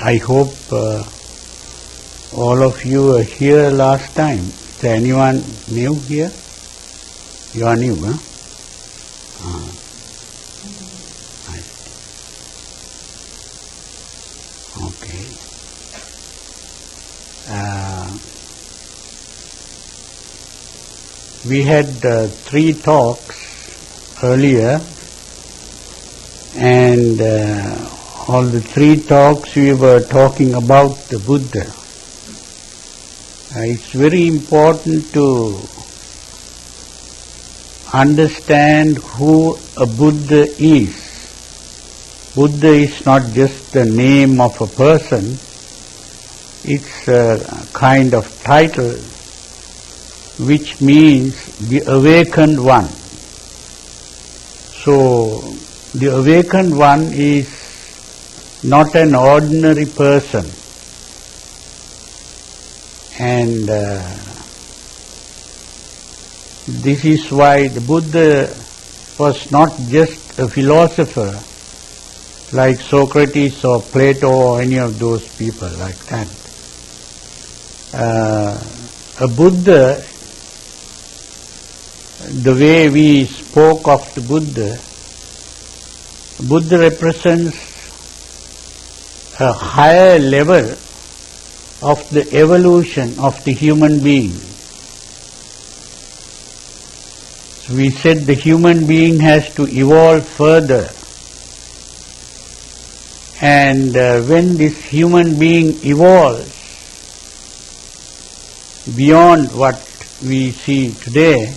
I hope all of you were here last time. Is there anyone new here? You are new, huh? Okay. We had 3 talks earlier, and all the 3 talks we were talking about the Buddha. It's very important to understand who a Buddha is. Buddha is not just the name of a person, it's a kind of title which means the awakened one. So, the awakened one is not an ordinary person. And this is why the Buddha was not just a philosopher like Socrates or Plato or any of those people like that. A Buddha, the way we spoke of the Buddha, Buddha represents a higher level of the evolution of the human being. So we said the human being has to evolve further. And when this human being evolves beyond what we see today,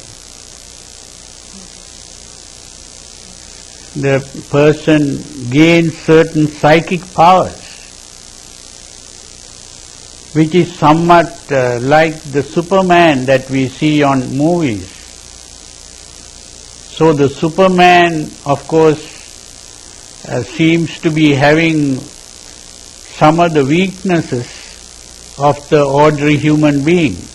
the person gains certain psychic powers, which is somewhat like the Superman that we see on movies. So the Superman, of course, seems to be having some of the weaknesses of the ordinary human beings.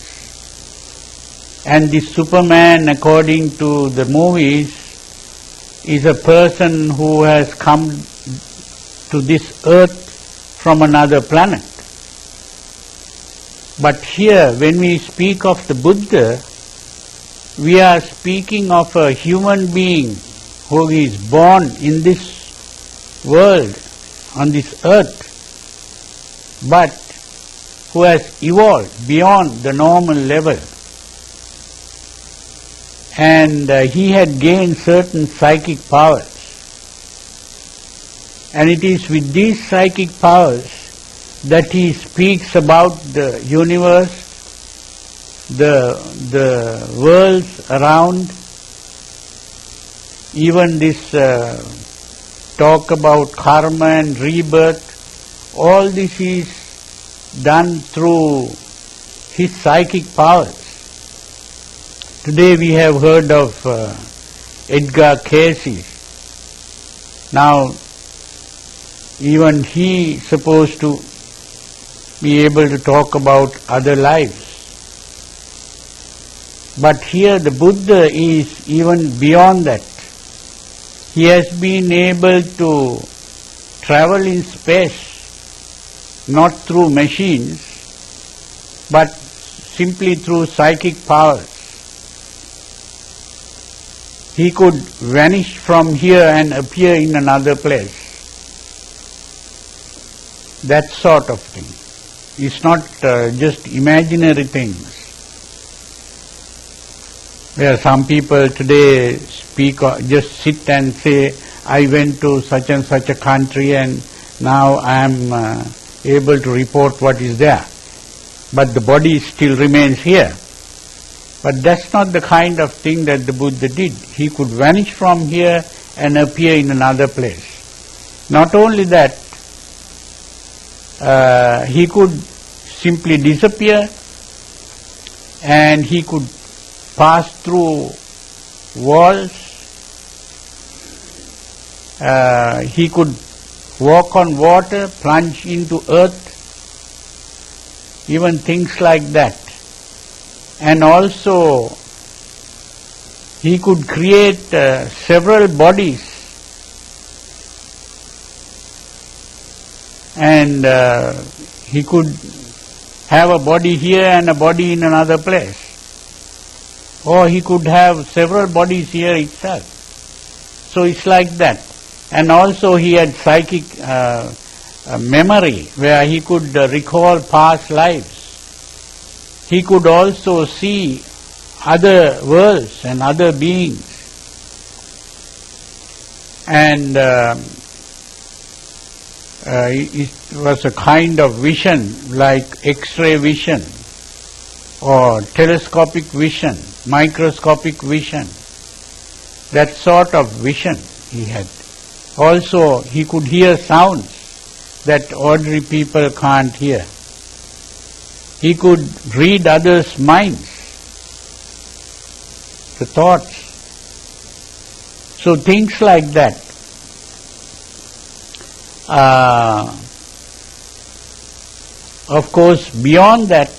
And the Superman, according to the movies, is a person who has come to this earth from another planet. But here, when we speak of the Buddha, we are speaking of a human being who is born in this world, on this earth, but who has evolved beyond the normal level. And he had gained certain psychic powers. And it is with these psychic powers that he speaks about the universe, the worlds around, even this talk about karma and rebirth. All this is done through his psychic powers. Today we have heard of Edgar Cayce. Now, even he is supposed to be able to talk about other lives. But here the Buddha is even beyond that. He has been able to travel in space, not through machines, but simply through psychic powers. He could vanish from here and appear in another place. That sort of thing. It's not just imaginary things. Where some people today speak, just sit and say, I went to such and such a country and now I am able to report what is there. But the body still remains here. But that's not the kind of thing that the Buddha did. He could vanish from here and appear in another place. Not only that, he could simply disappear and he could pass through walls. He could walk on water, plunge into earth, even things like that. And also, he could create several bodies and he could have a body here and a body in another place. Or he could have several bodies here itself. So it's like that. And also he had psychic memory, where he could recall past lives. He could also see other worlds and other beings. And it was a kind of vision, like X-ray vision, or telescopic vision, microscopic vision. That sort of vision he had. Also, he could hear sounds that ordinary people can't hear. He could read others' minds, the thoughts. So things like that. Of course, beyond that,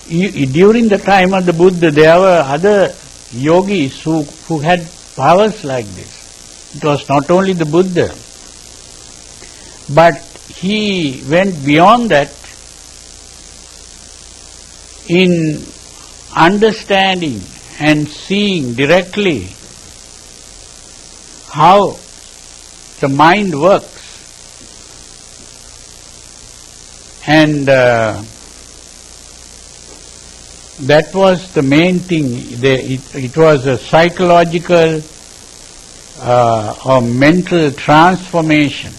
during the time of the Buddha, there were other yogis who had powers like this. It was not only the Buddha, but he went beyond that in understanding and seeing directly how the mind works. And that was the main thing. It was a psychological or mental transformation.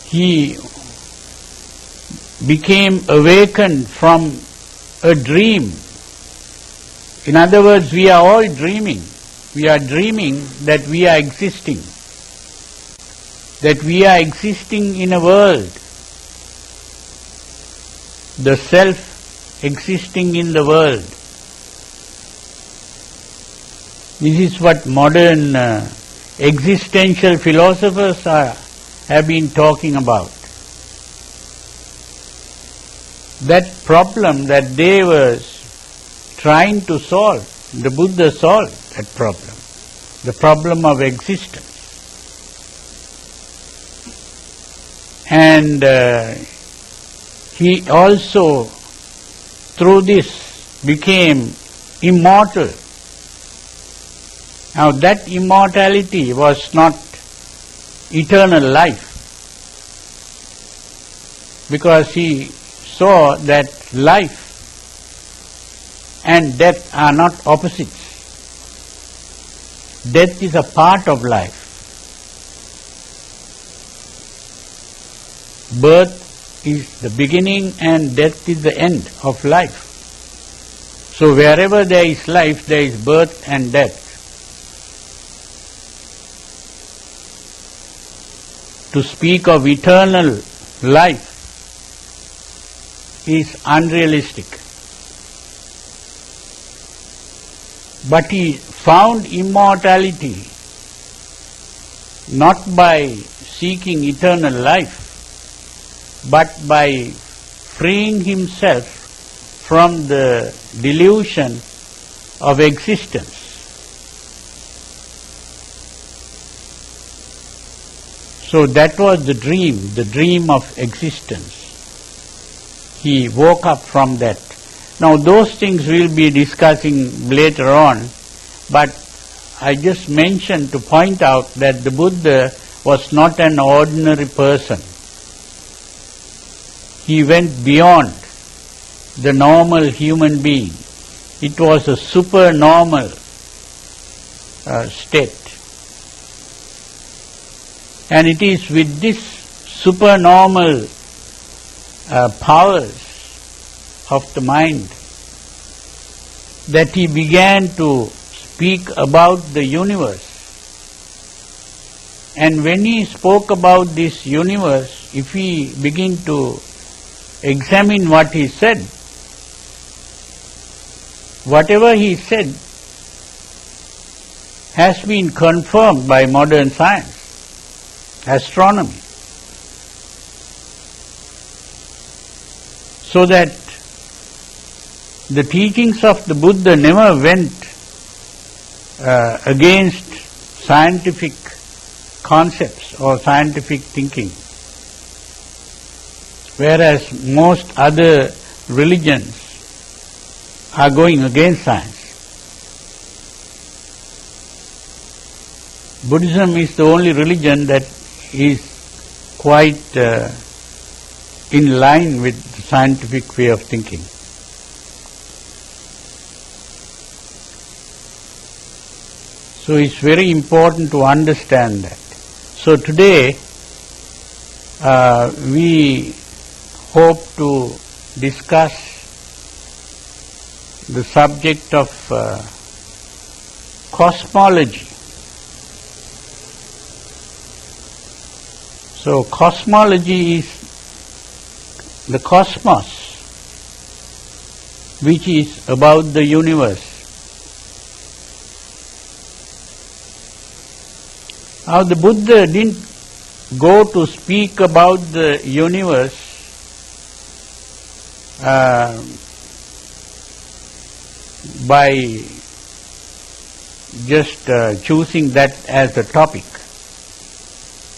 He became awakened from a dream. In other words, we are all dreaming. We are dreaming that we are existing. That we are existing in a world. The self existing in the world. This is what modern existential philosophers have been talking about. That problem that they were trying to solve, the Buddha solved that problem, the problem of existence. And he also, through this, became immortal. Now that immortality was not eternal life, because he saw that life and death are not opposites. Death is a part of life. Birth is the beginning and death is the end of life. So wherever there is life, there is birth and death. To speak of eternal life is unrealistic. But he found immortality not by seeking eternal life, but by freeing himself from the delusion of existence. So that was the dream of existence. He woke up from that. Now those things we'll be discussing later on, but I just mentioned to point out that the Buddha was not an ordinary person. He went beyond the normal human being. It was a supernormal state. And it is with this supernormal powers of the mind that he began to speak about the universe. And when he spoke about this universe, if we begin to examine what he said, whatever he said has been confirmed by modern science. Astronomy. So that the teachings of the Buddha never went against scientific concepts or scientific thinking, whereas most other religions are going against science. Buddhism is the only religion that is quite in line with the scientific way of thinking. So it's very important to understand that. So today we hope to discuss the subject of cosmology. So cosmology is the cosmos, which is about the universe. Now the Buddha didn't go to speak about the universe by just choosing that as a topic,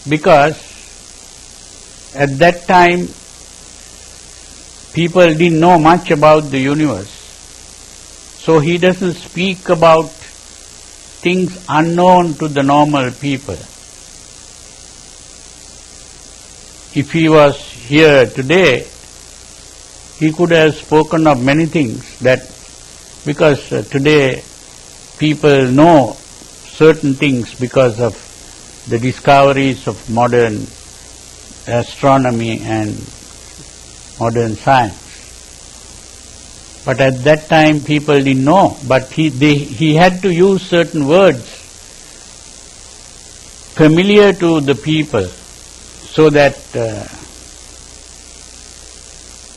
because at that time people didn't know much about the universe. So he doesn't speak about things unknown to the normal people. If he was here today, he could have spoken of many things, that because today people know certain things because of the discoveries of modern astronomy and modern science. But at that time people didn't know, but he had to use certain words familiar to the people so that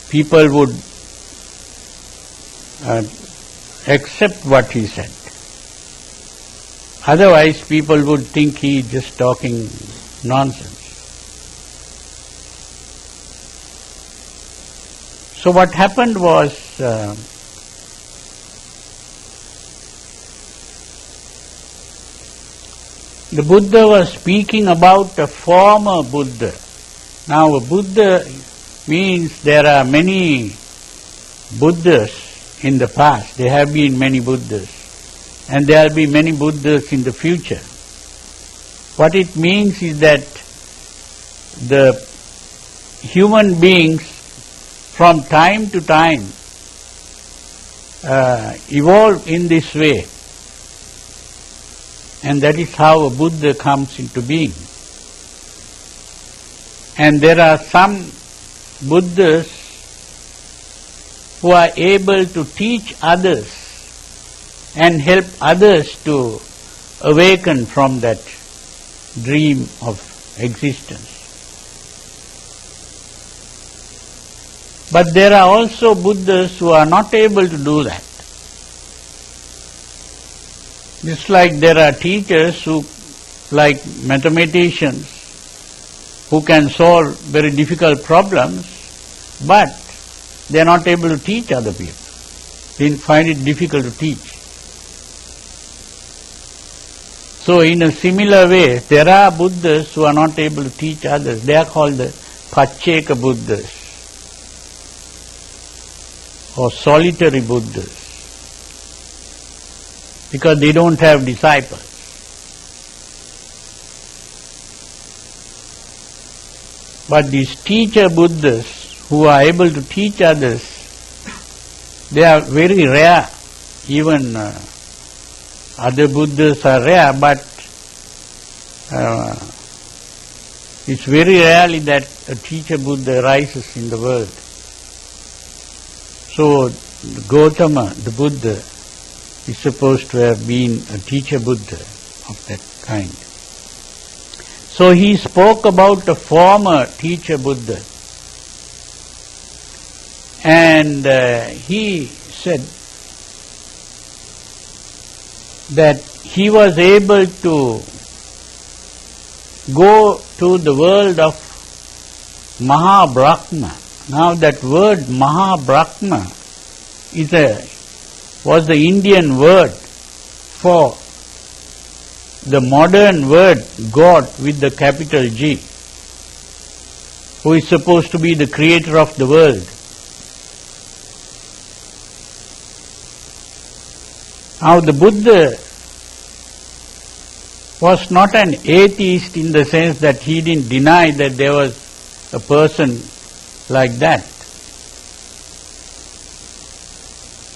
people would accept what he said. Otherwise people would think he is just talking nonsense. So what happened was, the Buddha was speaking about a former Buddha. Now a Buddha means there are many Buddhas in the past. There have been many Buddhas, and there will be many Buddhas in the future. What it means is that the human beings from time to time evolve in this way, and that is how a Buddha comes into being. And there are some Buddhas who are able to teach others and help others to awaken from that dream of existence. But there are also Buddhas who are not able to do that. Just like there are teachers who, like mathematicians, who can solve very difficult problems, but they are not able to teach other people. They find it difficult to teach. So in a similar way, there are Buddhas who are not able to teach others. They are called the Pacceka Buddhas, or solitary Buddhas, because they don't have disciples. But these teacher Buddhas who are able to teach others, they are very rare. Even other Buddhas are rare, but it's very rarely that a teacher Buddha arises in the world. So Gautama, the Buddha, is supposed to have been a teacher Buddha of that kind. So he spoke about a former teacher Buddha, and he said that he was able to go to the world of Mahabrahma. Now that word Mahabrahma was the Indian word for the modern word God with the capital G, who is supposed to be the creator of the world. Now the Buddha was not an atheist in the sense that he didn't deny that there was a person like that.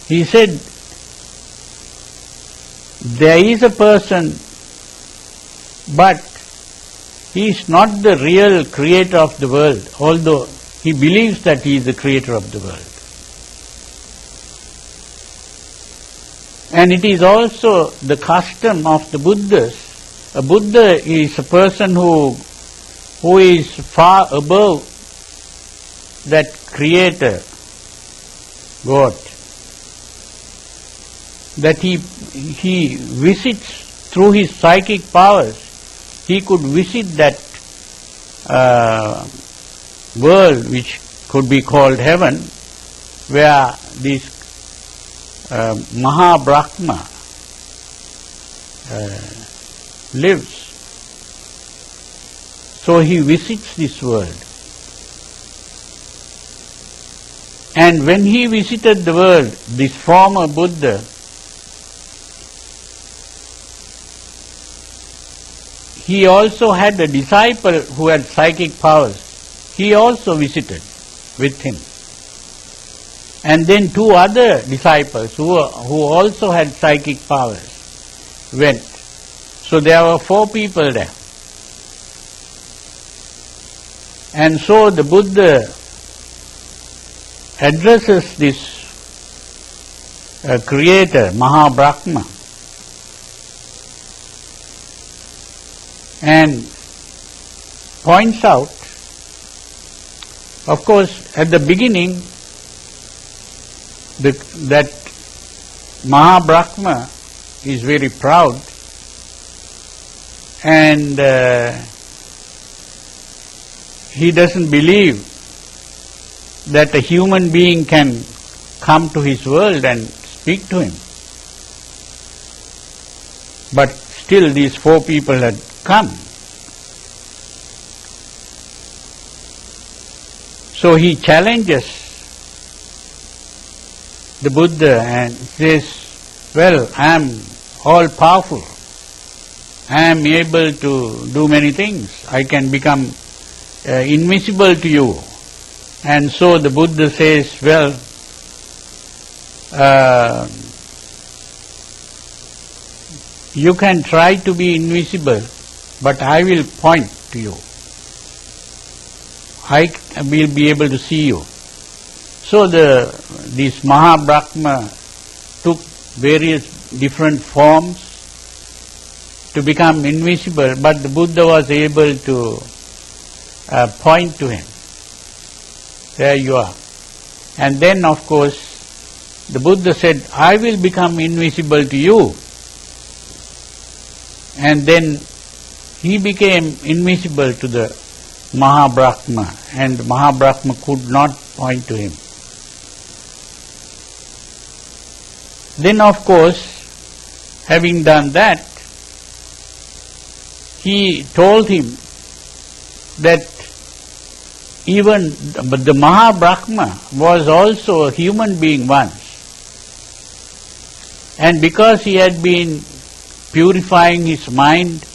He said, there is a person, but he is not the real creator of the world, although he believes that he is the creator of the world. And it is also the custom of the Buddhas. A Buddha is a person who is far above that creator, God. That he visits through his psychic powers, he could visit that world which could be called heaven, where this Mahabrahma lives. So he visits this world. And when he visited the world, this former Buddha, he also had a disciple who had psychic powers. He also visited with him. And then two other disciples who also had psychic powers went. So there were 4 people there. And so the Buddha addresses this creator, Mahabrahma, and points out, of course, at the beginning, that Mahabrahma is very proud, and he doesn't believe that a human being can come to his world and speak to him. But still these 4 people had come. So he challenges the Buddha and says, well, I am all powerful. I am able to do many things. I can become invisible to you. And so the Buddha says, well, you can try to be invisible, but I will point to you. I will be able to see you. So this Mahabrahma took various different forms to become invisible, but the Buddha was able to point to him. There you are. And then, of course, the Buddha said, I will become invisible to you. And then he became invisible to the Mahabrahma, and Mahabrahma could not point to him. Then, of course, having done that, he told him that even the Mahabrahma was also a human being once. And because he had been purifying his mind,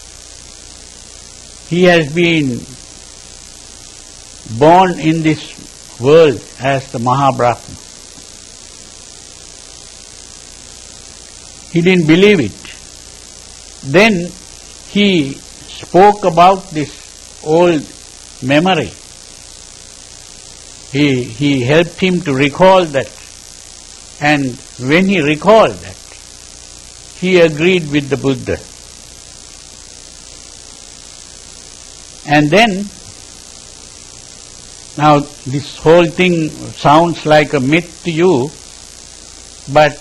he has been born in this world as the Mahabrahma. He didn't believe it. Then he spoke about this old memory. He helped him to recall that. And when he recalled that, he agreed with the Buddha. And then, now this whole thing sounds like a myth to you, but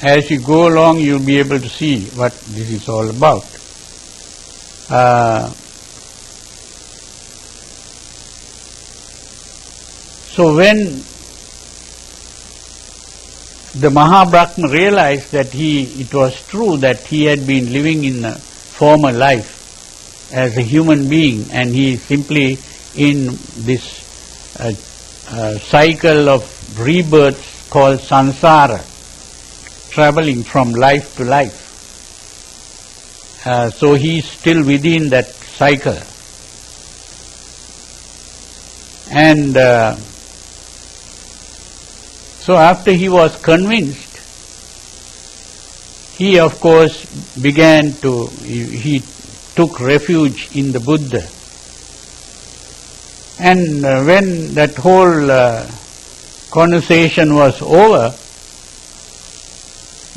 as you go along you'll be able to see what this is all about. So when the Mahabrahma realized that it was true that he had been living in a former life as a human being, and he is simply in this cycle of rebirths called samsara, traveling from life to life. So he is still within that cycle. And so after he was convinced, he of course he took refuge in the Buddha. And when that whole conversation was over,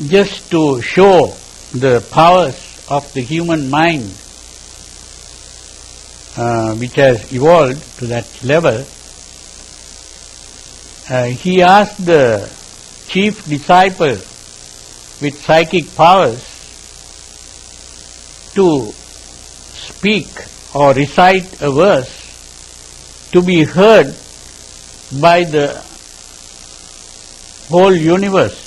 just to show the powers of the human mind which has evolved to that level, he asked the chief disciple with psychic powers to speak or recite a verse to be heard by the whole universe.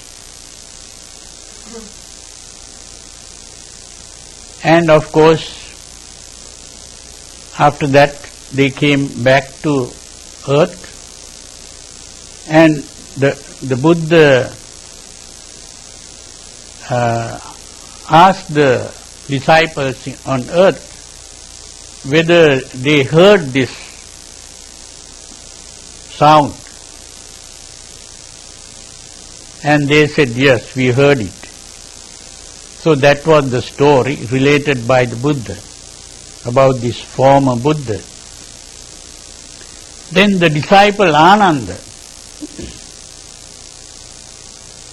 And of course, after that they came back to earth, and the Buddha asked the disciples on earth whether they heard this sound, and they said, yes, we heard it. So that was the story related by the Buddha about this former Buddha. Then the disciple Ananda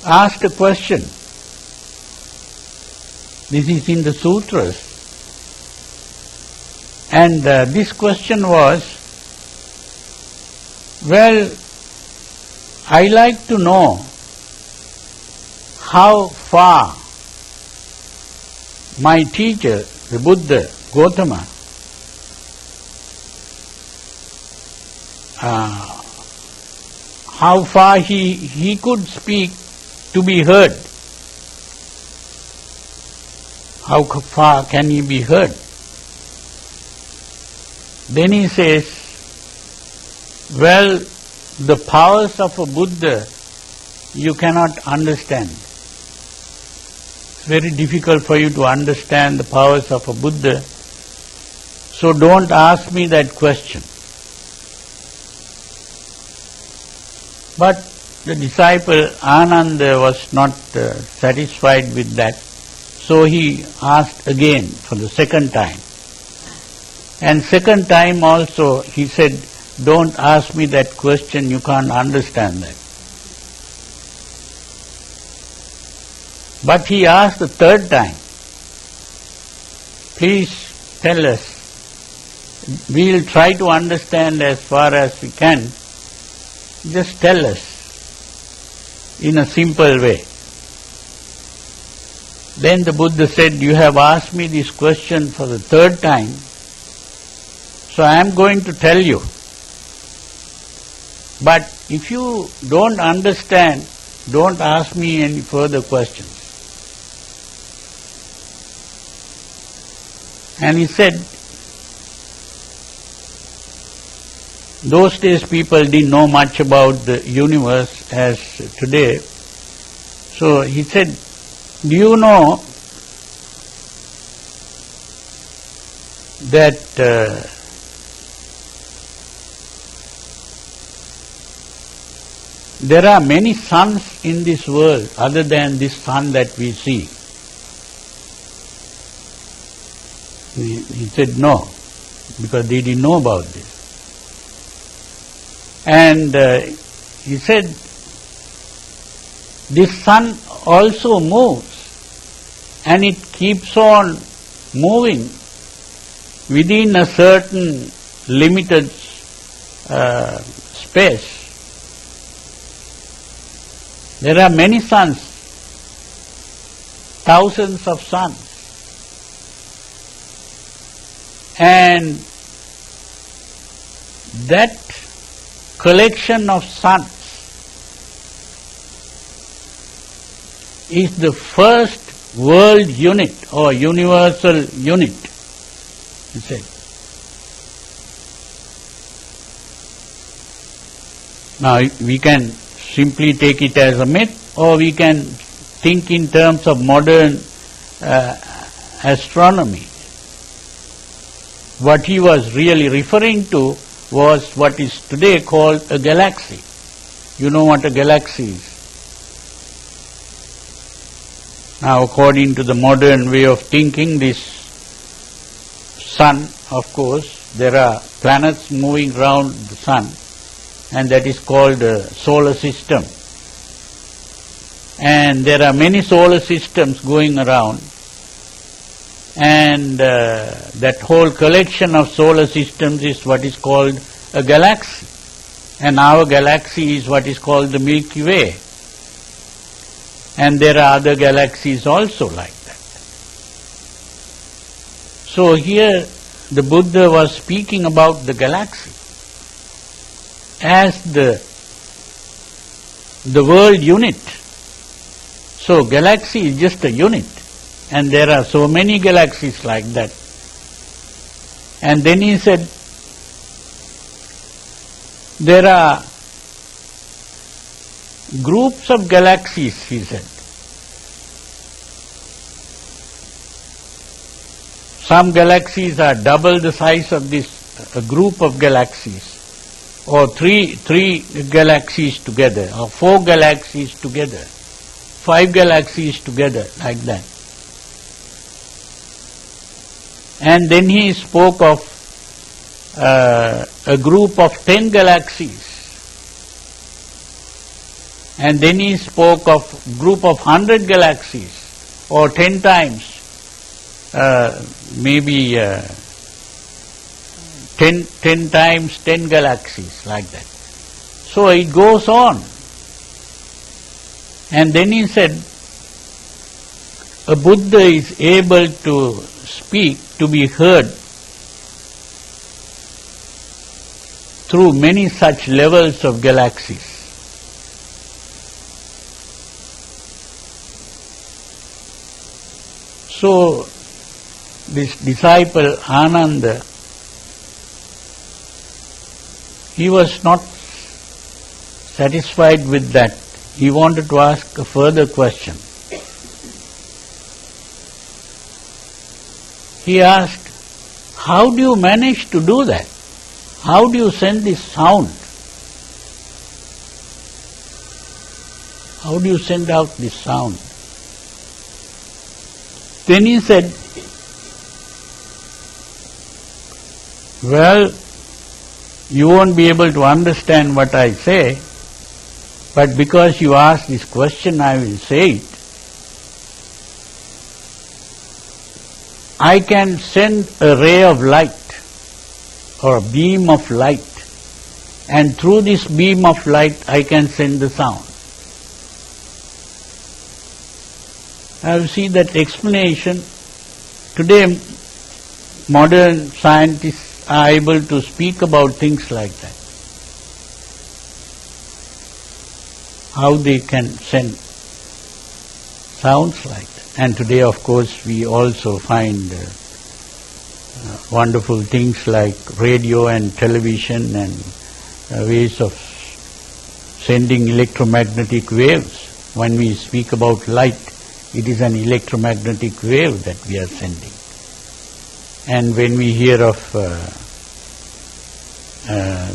asked a question. This is in the sutras. And this question was, well, I like to know how far my teacher, the Buddha, Gautama, how far he could speak to be heard. How far can he be heard? Then he says, well, the powers of a Buddha you cannot understand. It's very difficult for you to understand the powers of a Buddha, so don't ask me that question. But the disciple Ananda was not satisfied with that, so he asked again for the second time. And second time also he said, don't ask me that question, you can't understand that. But he asked the third time, please tell us, we'll try to understand as far as we can, just tell us in a simple way. Then the Buddha said, you have asked me this question for the third time, so I am going to tell you. But if you don't understand, don't ask me any further questions. And he said, those days people didn't know much about the universe as today. So he said, do you know that there are many suns in this world other than this sun that we see? He said no, because they didn't know about this. And he said, this sun also moves, and it keeps on moving within a certain limited space. There are many suns, thousands of suns. And that collection of suns is the first world unit or universal unit, he said. Now we can simply take it as a myth, or we can think in terms of modern astronomy. What he was really referring to was what is today called a galaxy. You know what a galaxy is. Now, according to the modern way of thinking, this sun, of course, there are planets moving around the sun, and that is called a solar system. And there are many solar systems going around, and that whole collection of solar systems is what is called a galaxy. And our galaxy is what is called the Milky Way. And there are other galaxies also like that. So here the Buddha was speaking about the galaxy as the world unit. So galaxy is just a unit, and there are so many galaxies like that. And then he said, there are groups of galaxies, he said. Some galaxies are double the size of this group of galaxies, or three galaxies together, or 4 galaxies together, 5 galaxies together, like that. And then he spoke of a group of 10 galaxies. And then he spoke of group of 100 galaxies, or 10 times, maybe 10 times 10 galaxies, like that. So it goes on. And then he said, a Buddha is able to speak, to be heard through many such levels of galaxies. So this disciple Ananda, he was not satisfied with that. He wanted to ask a further question. He asked, how do you manage to do that? How do you send this sound? How do you send out this sound? Then he said, well, you won't be able to understand what I say, but because you asked this question, I will say it. I can send a ray of light or a beam of light, and through this beam of light I can send the sound. Now you see that explanation. Today modern scientists are able to speak about things like that. How they can send sounds like that. And today, of course, we also find wonderful things like radio and television and ways of sending electromagnetic waves. When we speak about light, it is an electromagnetic wave that we are sending. And when we hear of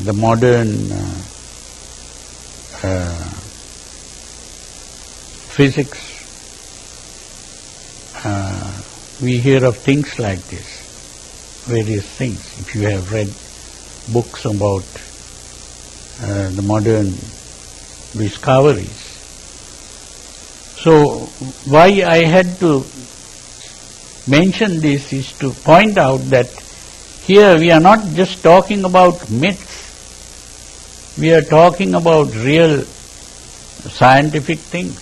the modern physics, we hear of things like this, various things. If you have read books about the modern discoveries. So why I had to mention this is to point out that here we are not just talking about myths, we are talking about real scientific things,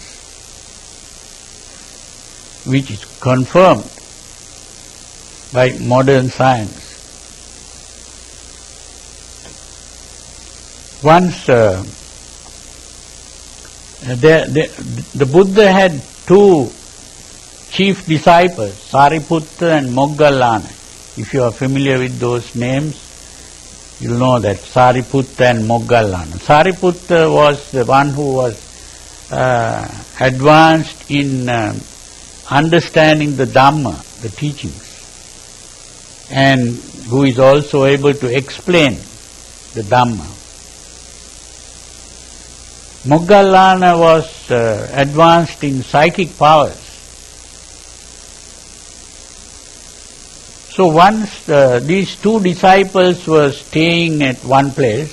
which is confirmed by modern science. Once the Buddha had two chief disciples, Sariputta and Moggallana. If you are familiar with those names, you'll know that Sariputta and Moggallana. Sariputta was the one who was advanced in understanding the Dhamma, the teachings, and who is also able to explain the Dhamma. Moggallana was advanced in psychic powers. So once these two disciples were staying at one place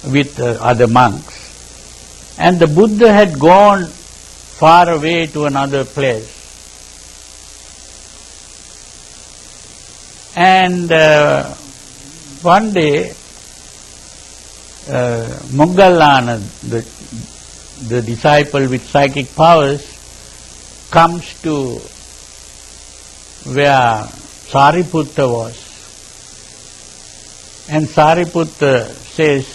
with other monks, and the Buddha had gone far away to another place. And one day, Moggallana, the disciple with psychic powers, comes to where Sariputta was. And Sariputta says,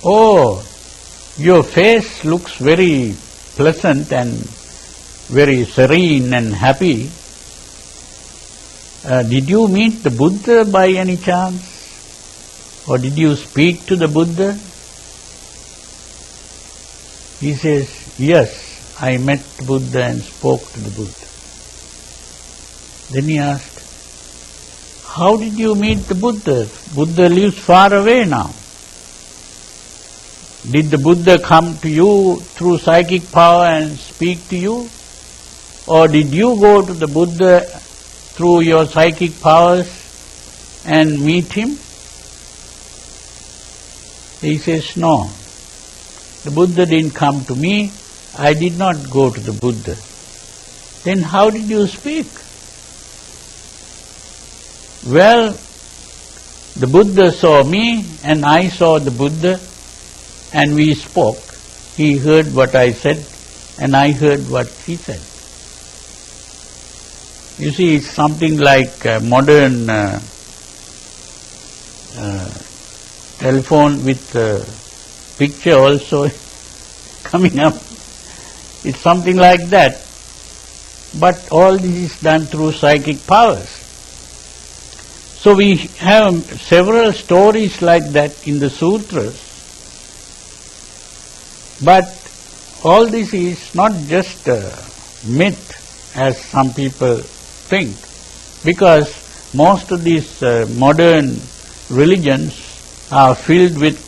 "Oh, your face looks very pleasant and very serene and happy. Did you meet the Buddha by any chance? Or did you speak to the Buddha?" He says, "Yes, I met the Buddha and spoke to the Buddha." Then he asked, "How did you meet the Buddha? Buddha lives far away now. Did the Buddha come to you through psychic power and speak to you? Or did you go to the Buddha through your psychic powers and meet him?" He says, "No, the Buddha didn't come to me. I did not go to the Buddha." "Then how did you speak?" "Well, the Buddha saw me and I saw the Buddha and we spoke. He heard what I said and I heard what he said." You see, it's something like modern telephone with picture also coming up. It's something like that. But all this is done through psychic powers. So we have several stories like that in the sutras. But all this is not just a myth, as some people think, because most of these modern religions are filled with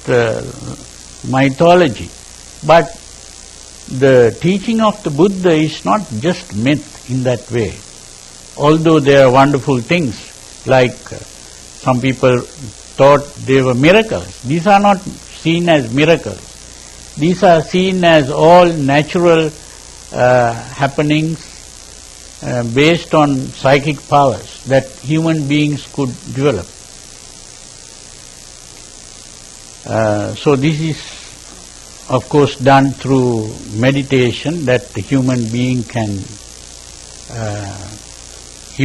mythology. But the teaching of the Buddha is not just myth in that way. Although there are wonderful things, like some people thought they were miracles. These are not seen as miracles. These are seen as all natural happenings based on psychic powers that human beings could develop. So this is, of course, done through meditation, that the human being can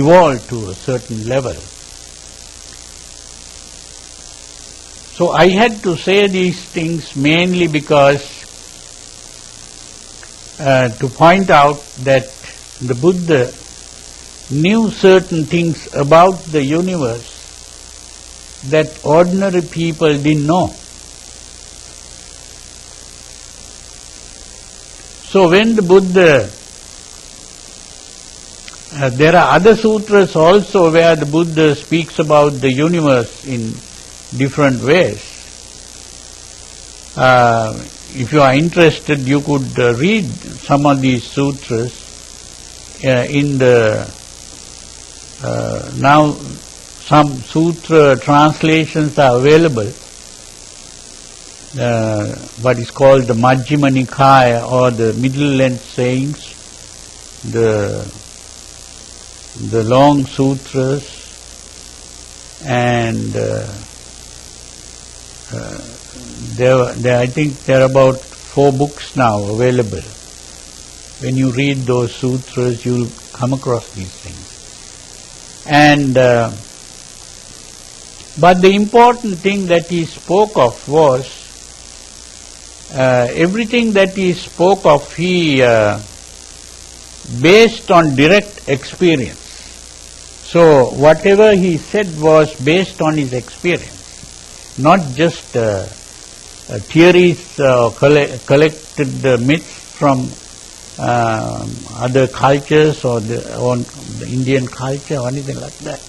evolve to a certain level. So I had to say these things mainly because to point out that the Buddha knew certain things about the universe that ordinary people didn't know. So when the Buddha, there are other sutras also where the Buddha speaks about the universe in different ways. If you are interested, you could read some of these sutras in the now some sutra translations are available. What is called the Majjhima Nikaya, or the middle-length sayings, the long sutras, and I think there are about 4 books now available. When you read those sutras, you'll come across these things. And but the important thing that he spoke of was everything that he spoke of, he based on direct experience. So whatever he said was based on his experience, not just theories collected myths from other cultures or the Indian culture or anything like that.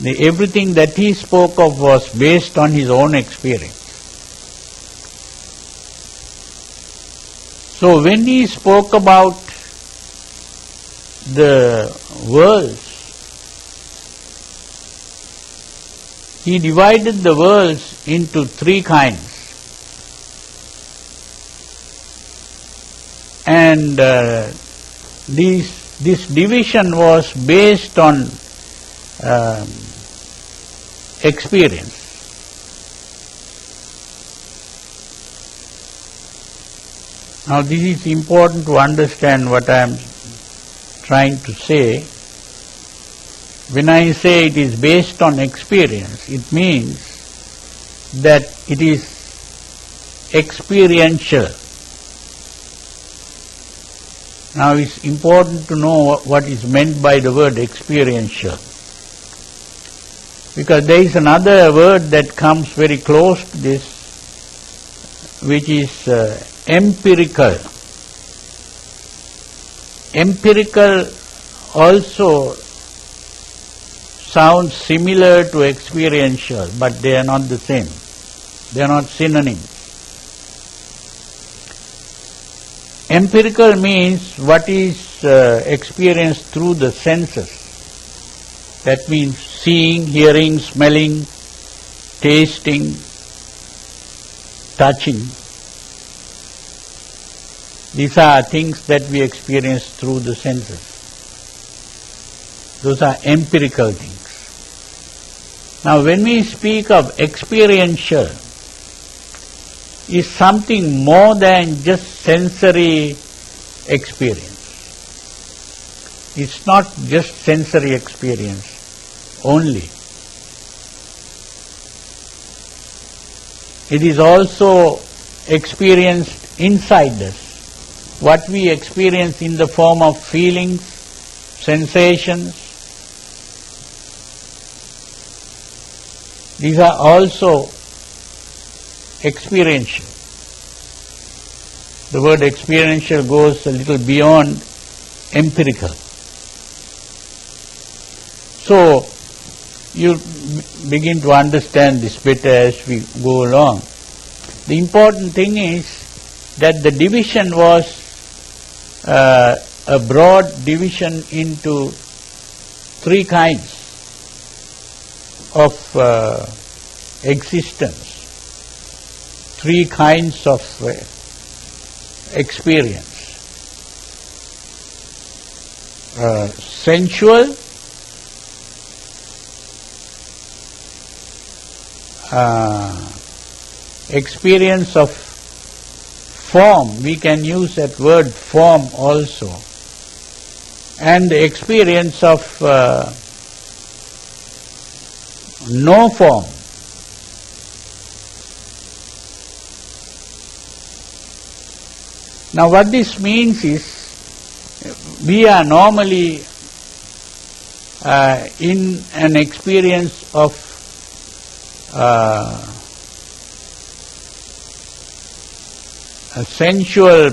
Everything that he spoke of was based on his own experience. So when he spoke about the worlds, he divided the worlds into three kinds. And this division was based on experience. Now this is important to understand what I am trying to say. When I say it is based on experience, it means that it is experiential. Now it's important to know what is meant by the word experiential. Because there is another word that comes very close to this, which is empirical. Empirical also sounds similar to experiential, but they are not the same. They are not synonyms. Empirical means what is experienced through the senses. That means seeing, hearing, smelling, tasting, touching. These are things that we experience through the senses. Those are empirical things. Now when we speak of experiential, is something more than just sensory experience. It's not just sensory experience only. It is also experienced inside us. What we experience in the form of feelings, sensations, these are also experiential. The word experiential goes a little beyond empirical. So, you begin to understand this better as we go along. The important thing is that the division was a broad division into three kinds of existence, three kinds of experience. Sensual, experience of form, we can use that word form also, and the experience of no form. Now what this means is, we are normally in an experience of a sensual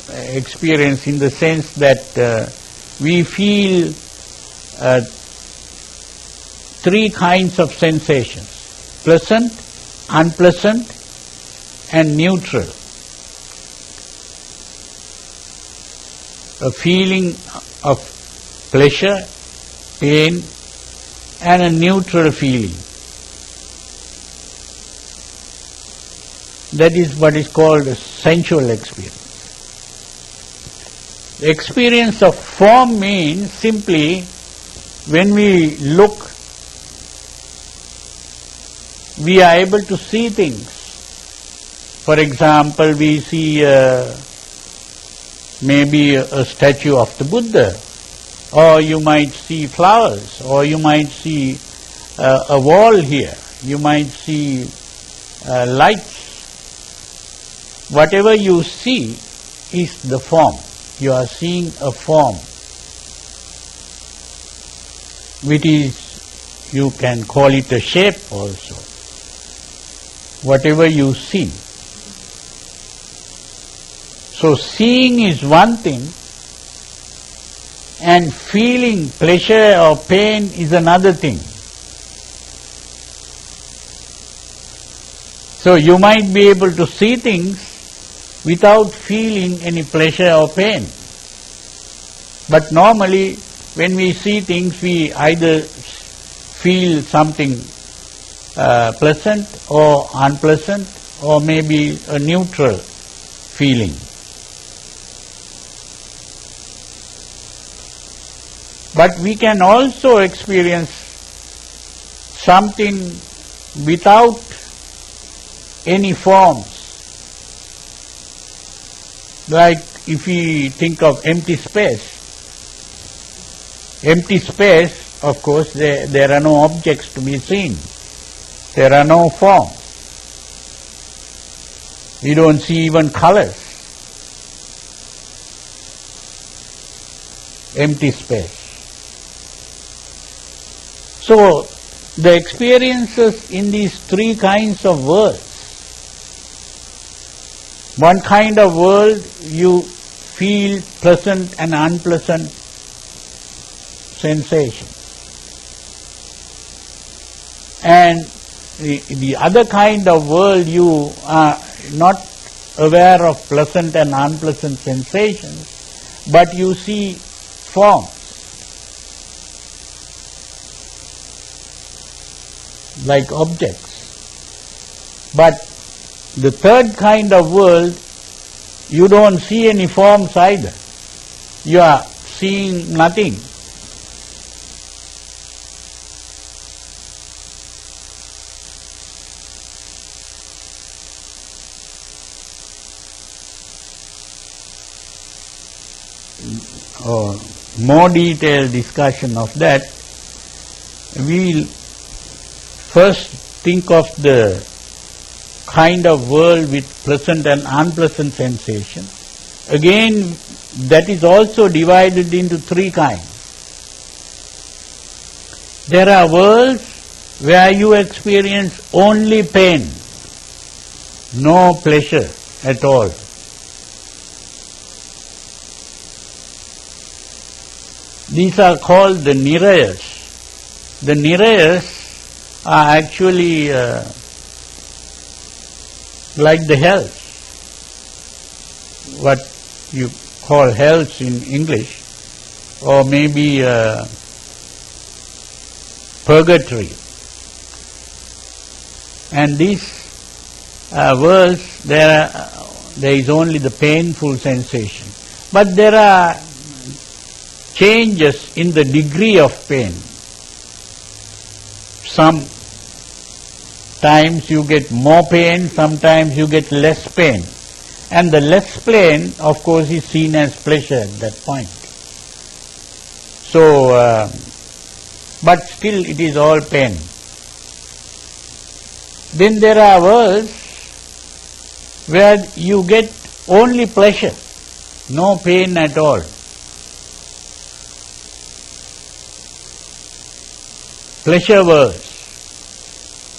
experience, in the sense that we feel three kinds of sensations: pleasant, unpleasant, and neutral. A feeling of pleasure, pain, and a neutral feeling. That is what is called a sensual experience. The experience of form means simply when we look, we are able to see things. For example, we see maybe a statue of the Buddha, or you might see flowers, or you might see a wall here, you might see lights, whatever you see is the form. You are seeing a form, which is, you can call it a shape also. Whatever you see. So seeing is one thing, and feeling pleasure or pain is another thing. So you might be able to see things without feeling any pleasure or pain. But normally when we see things, we either feel something pleasant or unpleasant, or maybe a neutral feeling. But we can also experience something without any forms. Like if we think of empty space. Empty space, of course, there are no objects to be seen. There are no forms. We don't see even colors. Empty space. So, the experiences in these three kinds of worlds. One kind of world, you feel pleasant and unpleasant sensation. And the other kind of world, you are not aware of pleasant and unpleasant sensations, but you see forms. Like objects. But the third kind of world, you don't see any forms either. You are seeing nothing. More detailed discussion of that, we'll first think of the kind of world with pleasant and unpleasant sensation. Again, that is also divided into three kinds. There are worlds where you experience only pain, no pleasure at all. These are called the nirayas. The nirayas are actually like the hells. What you call hells in English, or maybe purgatory. And these worlds, there is only the painful sensation. But there are changes in the degree of pain. Sometimes you get more pain, sometimes you get less pain. And the less pain, of course, is seen as pleasure at that point. So, but still it is all pain. Then there are worlds where you get only pleasure, no pain at all. Pleasure worlds,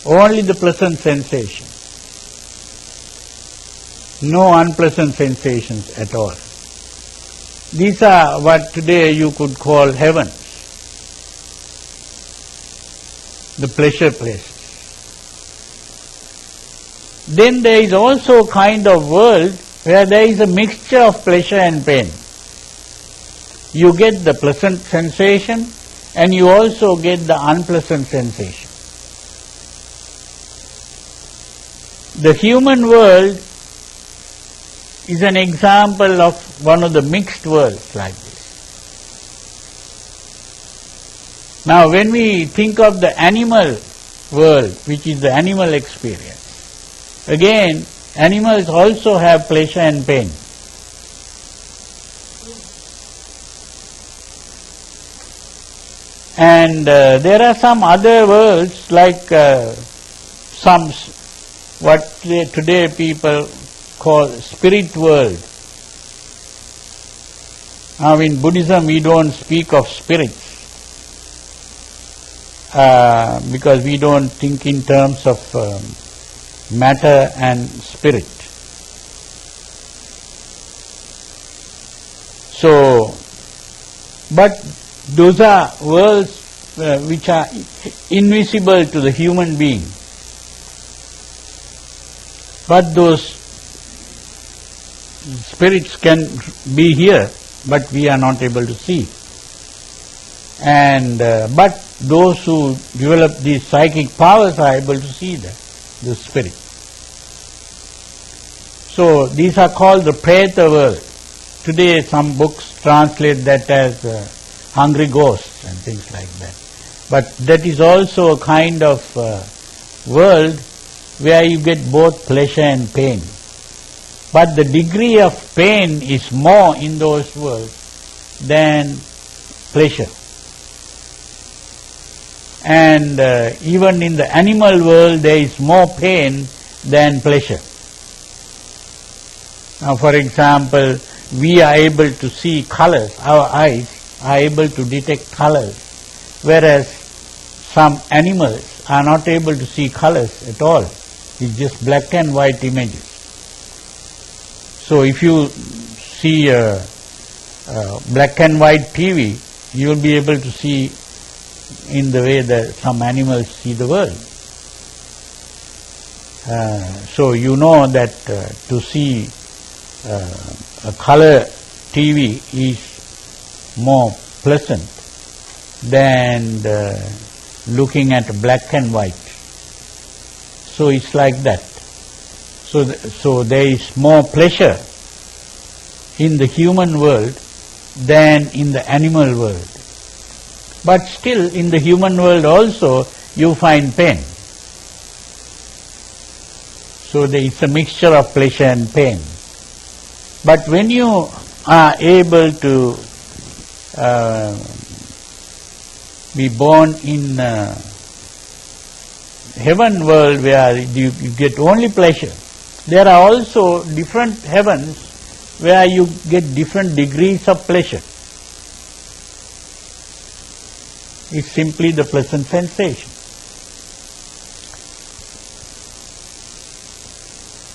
only the pleasant sensation, no unpleasant sensations at all. These are what today you could call heaven, the pleasure places. Then there is also a kind of world where there is a mixture of pleasure and pain. You get the pleasant sensation and you also get the unpleasant sensation. The human world is an example of one of the mixed worlds like this. Now when we think of the animal world, which is the animal experience, again, animals also have pleasure and pain. And there are some other worlds like what today people called spirit world. Now in Buddhism we don't speak of spirits because we don't think in terms of matter and spirit. So, but those are worlds which are invisible to the human being. But those spirits can be here, but we are not able to see. And but those who develop these psychic powers are able to see the spirit. So these are called the Preta world. Today some books translate that as hungry ghosts and things like that. But that is also a kind of world where you get both pleasure and pain. But the degree of pain is more in those worlds than pleasure. And even in the animal world there is more pain than pleasure. Now for example, we are able to see colors, our eyes are able to detect colors, whereas some animals are not able to see colors at all. It's just black and white images. So if you see a black and white TV, you will be able to see in the way that some animals see the world. So you know that to see a color TV is more pleasant than looking at black and white. So it's like that. So there is more pleasure in the human world than in the animal world. But still in the human world also you find pain. So there is a mixture of pleasure and pain. But when you are able to be born in heaven world where you get only pleasure, there are also different heavens where you get different degrees of pleasure. It's simply the pleasant sensation.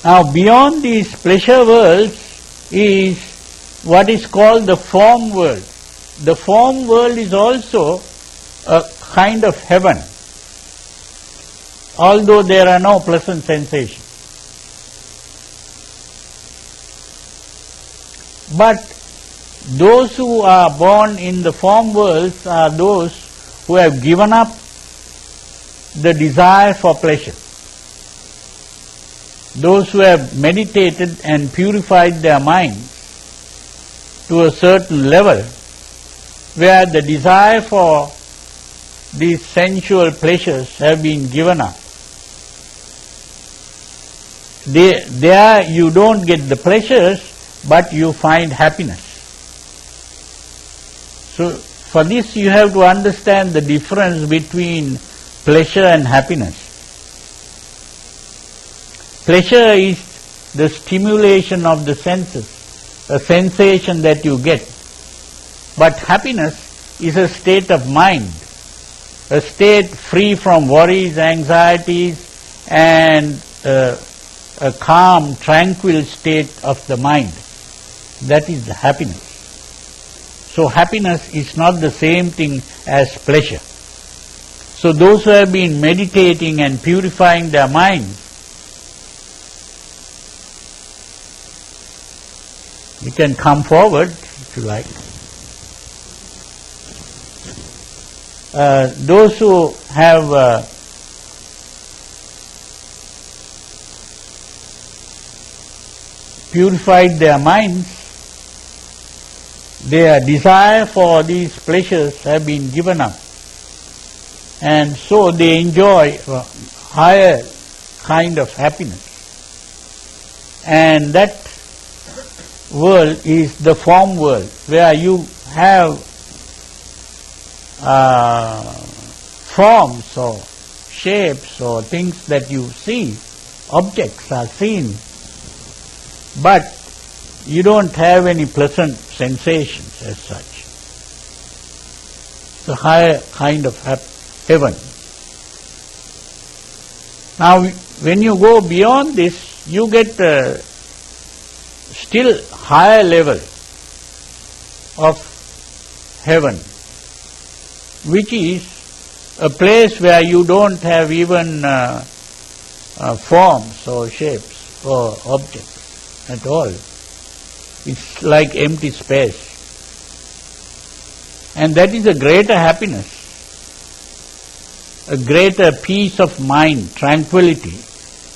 Now beyond these pleasure worlds is what is called the form world. The form world is also a kind of heaven, although there are no pleasant sensations. But those who are born in the form worlds are those who have given up the desire for pleasure. Those who have meditated and purified their minds to a certain level where the desire for these sensual pleasures have been given up. There you don't get the pleasures, but you find happiness. So for this you have to understand the difference between pleasure and happiness. Pleasure is the stimulation of the senses, a sensation that you get. But happiness is a state of mind, a state free from worries, anxieties, and a calm, tranquil state of the mind. That is the happiness. So happiness is not the same thing as pleasure. So those who have been meditating and purifying their minds, you can come forward if you like. Those who have purified their minds, their desire for these pleasures have been given up, and so they enjoy a higher kind of happiness. And that world is the form world, where you have forms or shapes or things that you see, objects are seen, but you don't have any pleasant sensations as such. It's a higher kind of heaven. Now, when you go beyond this, you get a still higher level of heaven, which is a place where you don't have even forms or shapes or objects at all. It's like empty space. And that is a greater happiness, a greater peace of mind, tranquility.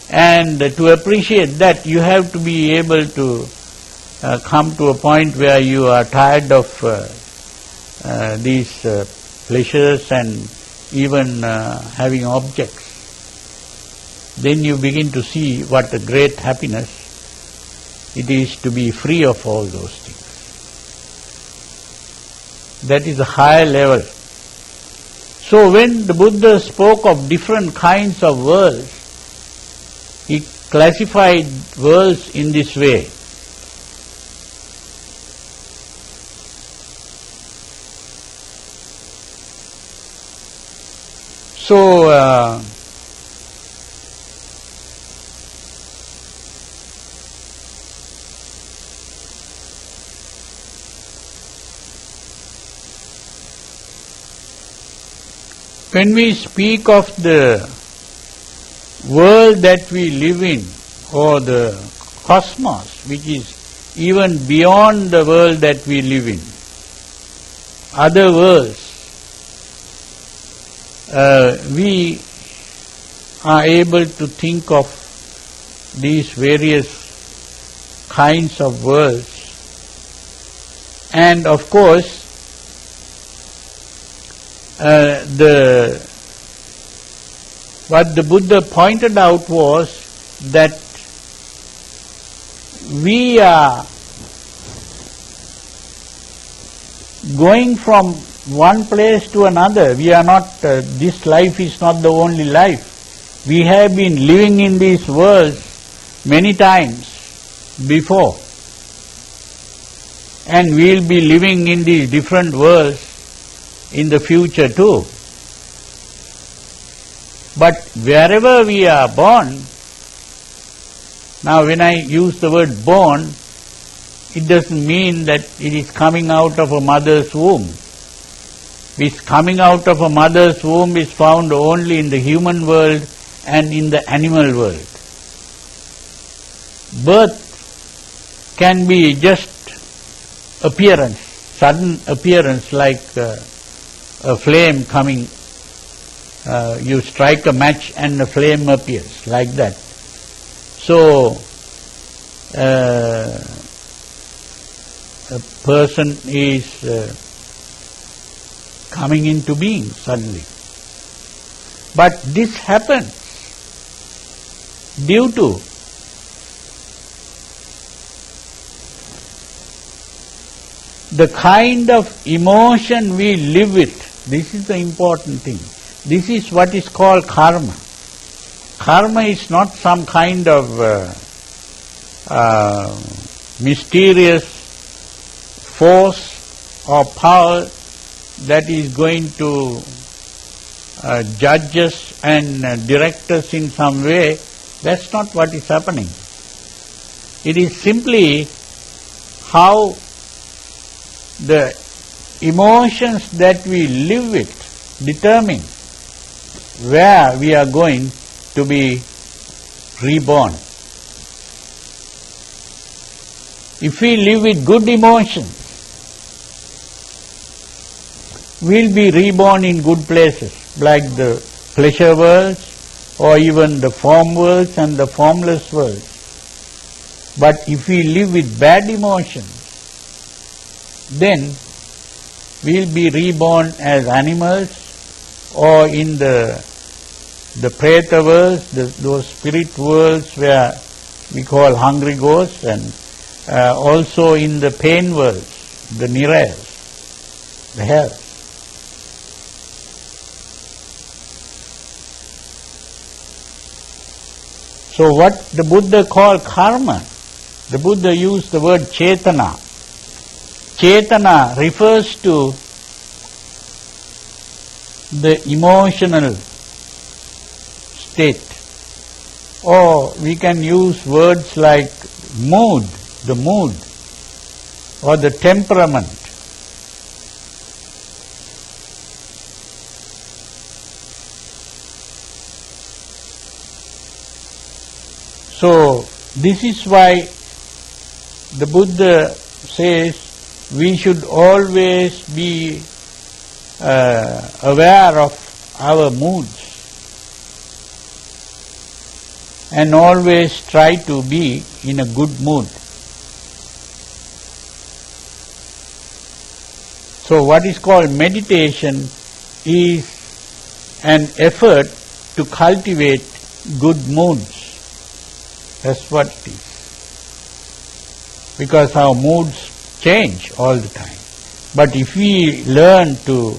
And to appreciate that, you have to be able to come to a point where you are tired of these pleasures and even having objects. Then you begin to see what a great happiness it is to be free of all those things. That is a higher level. So when the Buddha spoke of different kinds of worlds, he classified worlds in this way. So, when we speak of the world that we live in, or the cosmos, which is even beyond the world that we live in, other worlds, we are able to think of these various kinds of worlds. And of course, what the Buddha pointed out was that we are going from one place to another. We are not, this life is not the only life. We have been living in these worlds many times before. And we will be living in these different worlds in the future too. But wherever we are born, now when I use the word born, it doesn't mean that it is coming out of a mother's womb. This coming out of a mother's womb is found only in the human world and in the animal world. Birth can be just appearance, sudden appearance, like a flame coming. You strike a match and a flame appears, like that. So, a person is coming into being suddenly. But this happens due to the kind of emotion we live with. This is the important thing. This is what is called karma. Karma is not some kind of mysterious force or power that is going to judge us and direct us in some way. That's not what is happening. It is simply how the emotions that we live with determine where we are going to be reborn. If we live with good emotions, we'll be reborn in good places, like the pleasure worlds, or even the form worlds and the formless worlds. But if we live with bad emotions, then we'll be reborn as animals, or in the preta worlds, those spirit worlds where we call hungry ghosts, and also in the pain worlds, the nirayas, the hells. So what the Buddha called karma, The Buddha used the word Chetana. Chetana refers to the emotional state. Or we can use words like mood, the mood, or the temperament. So, this is why the Buddha says we should always be aware of our moods and always try to be in a good mood. So what is called meditation is an effort to cultivate good moods. That's what it is. Because our moods change all the time. But if we learn to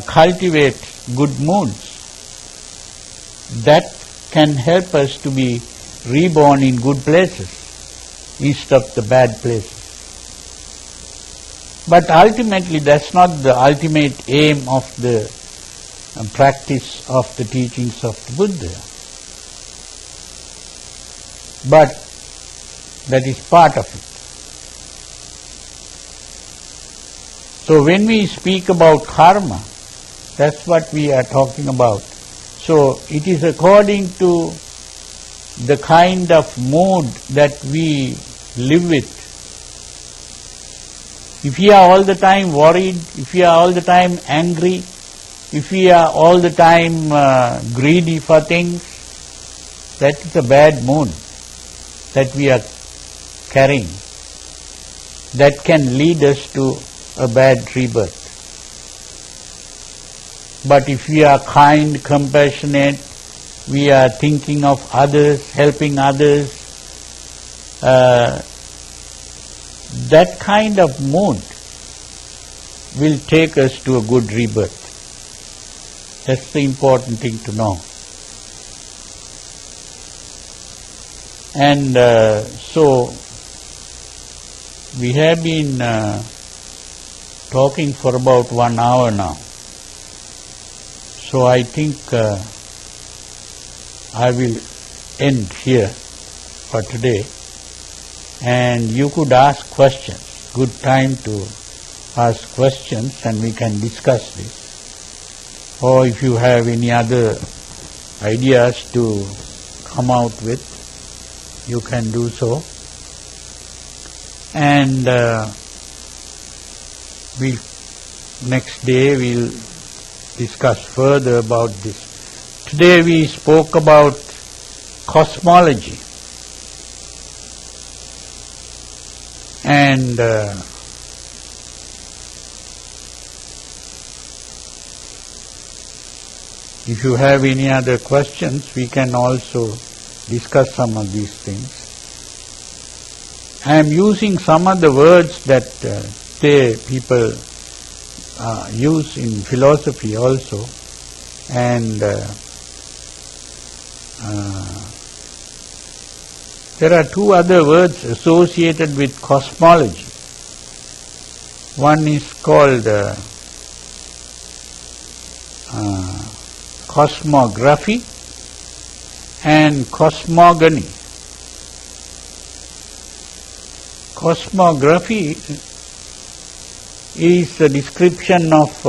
cultivate good moods, that can help us to be reborn in good places instead of the bad places. But ultimately that's not the ultimate aim of the practice of the teachings of the Buddha. But that is part of it. So when we speak about karma, that's what we are talking about. So it is according to the kind of mood that we live with. If we are all the time worried, if we are all the time angry, if we are all the time greedy for things, that is a bad mood that we are carrying. That can lead us to a bad rebirth. But if we are kind, compassionate, we are thinking of others, helping others, that kind of mood will take us to a good rebirth. That's the important thing to know. And so we have been talking for about 1 hour now. So I think I will end here for today. And you could ask questions. Good time to ask questions and we can discuss this. Or if you have any other ideas to come out with, you can do so. And next day we'll discuss further about this. Today we spoke about cosmology. And if you have any other questions, we can also discuss some of these things. I am using some of the words that people use in philosophy also, and there are two other words associated with cosmology. One is called cosmography and cosmogony. Cosmography is a description of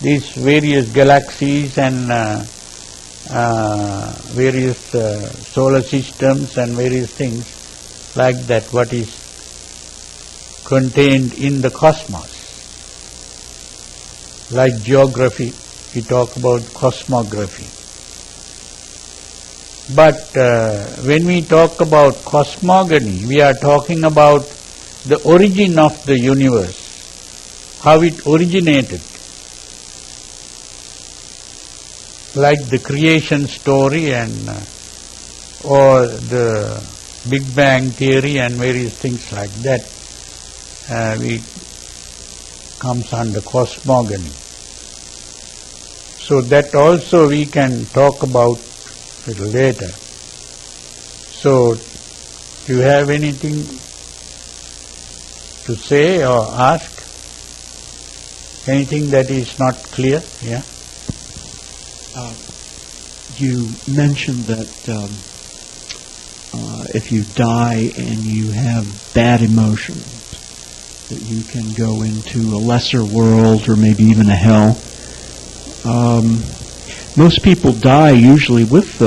these various galaxies and various solar systems and various things like that, what is contained in the cosmos. Like geography, we talk about cosmography. But when we talk about cosmogony, we are talking about the origin of the universe, how it originated. Like the creation story and or the Big Bang theory and various things like that, comes under cosmogony. So that also we can talk about a little later. So Do you have anything to say or ask? Anything that is not clear? Yeah. You mentioned that if you die and you have bad emotions, that you can go into a lesser world or maybe even a hell. Most people die usually with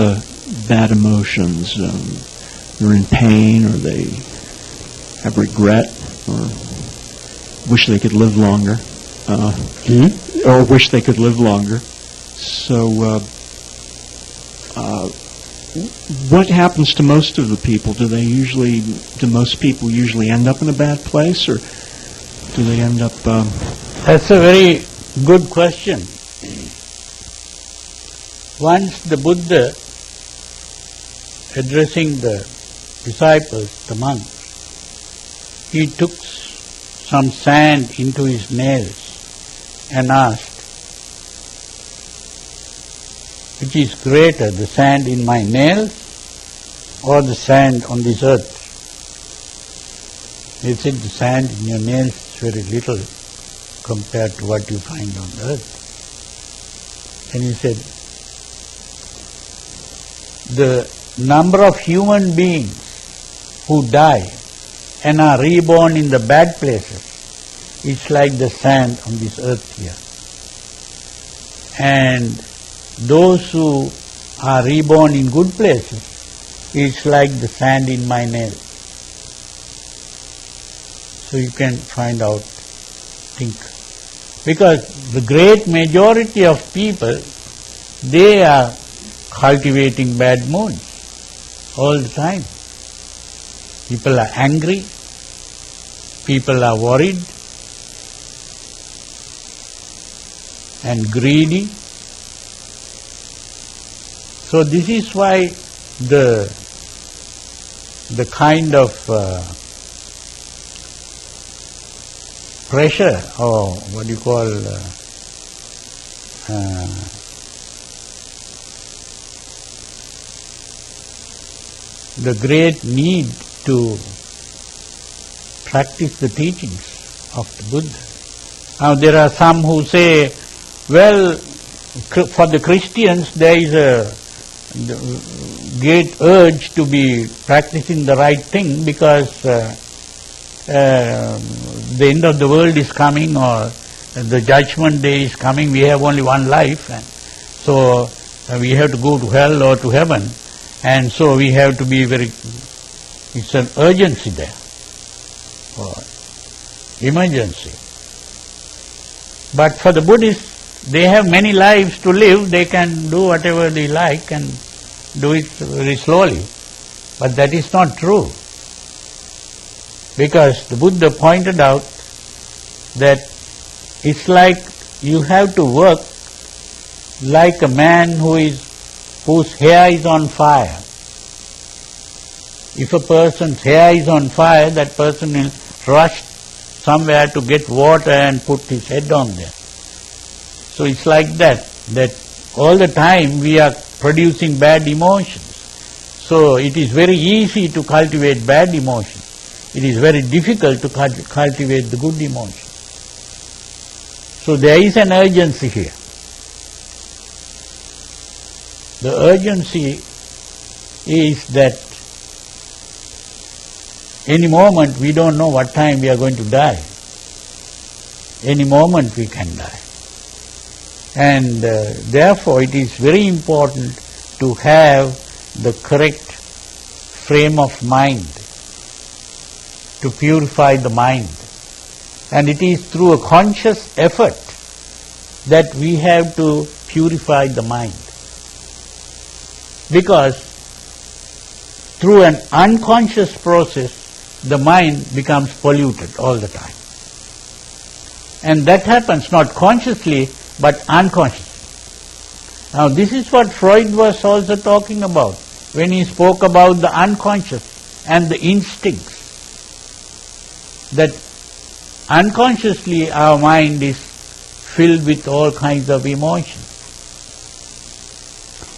bad emotions. They're in pain, or they have regret, or wish they could live longer, or wish they could live longer. So, what happens to most of the people? Do most people usually end up in a bad place, or do they end up... That's a very good question. Once the Buddha, addressing the disciples, the monks, he took some sand into his nails and asked, which is greater, the sand in my nails or the sand on this earth? He said, the sand in your nails is very little compared to what you find on the earth. And he said, the number of human beings who die and are reborn in the bad places is like the sand on this earth here. And those who are reborn in good places is like the sand in my nail. So you can find out, think. Because the great majority of people, they are cultivating bad moods all the time. People are angry, people are worried and greedy. So this is why the kind of pressure, or what you call the great need to practice the teachings of the Buddha. Now there are some who say, well, for the Christians there is a great urge to be practicing the right thing because the end of the world is coming, or the judgment day is coming. We have only one life, and so we have to go to hell or to heaven, and so we have to be it's an urgency there, or emergency. But for the Buddhists, they have many lives to live. They can do whatever they like and do it very slowly. But that is not true. Because the Buddha pointed out that it's like you have to work like a man whose hair is on fire. If a person's hair is on fire, that person will rush somewhere to get water and put his head on there. So it's like that all the time we are producing bad emotions. So it is very easy to cultivate bad emotions. It is very difficult to cultivate the good emotions. So there is an urgency here. The urgency is that any moment we don't know what time we are going to die. Any moment we can die. And therefore it is very important to have the correct frame of mind, to purify the mind. And it is through a conscious effort that we have to purify the mind. Because through an unconscious process, the mind becomes polluted all the time. And that happens not consciously, but unconsciously. Now this is what Freud was also talking about when he spoke about the unconscious and the instincts. That unconsciously our mind is filled with all kinds of emotions.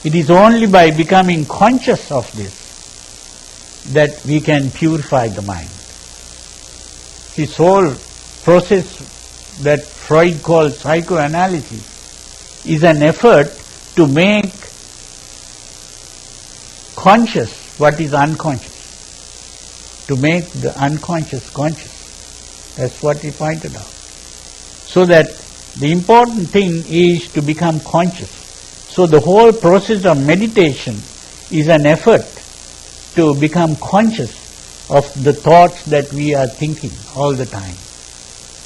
It is only by becoming conscious of this that we can purify the mind. This whole process that Freud calls psychoanalysis is an effort to make conscious what is unconscious, to make the unconscious conscious. That's what he pointed out. So that the important thing is to become conscious. So the whole process of meditation is an effort to become conscious of the thoughts that we are thinking all the time.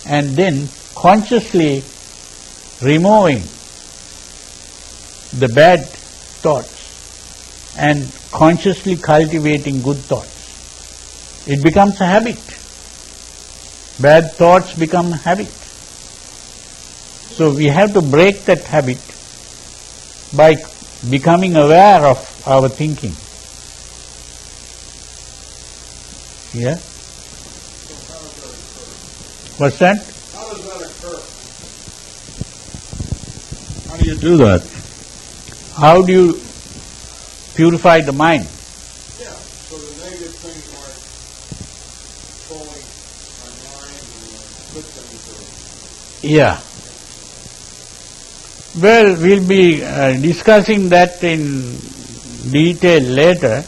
And then consciously removing the bad thoughts and consciously cultivating good thoughts. It becomes a habit. Bad thoughts become a habit. So we have to break that habit by becoming aware of our thinking. Yeah? What's that? How does that occur? How do you do that? How do you purify the mind? Yeah, so the negative things aren't controlling our mind and good things are... Yeah. Well, we'll be discussing that in detail later,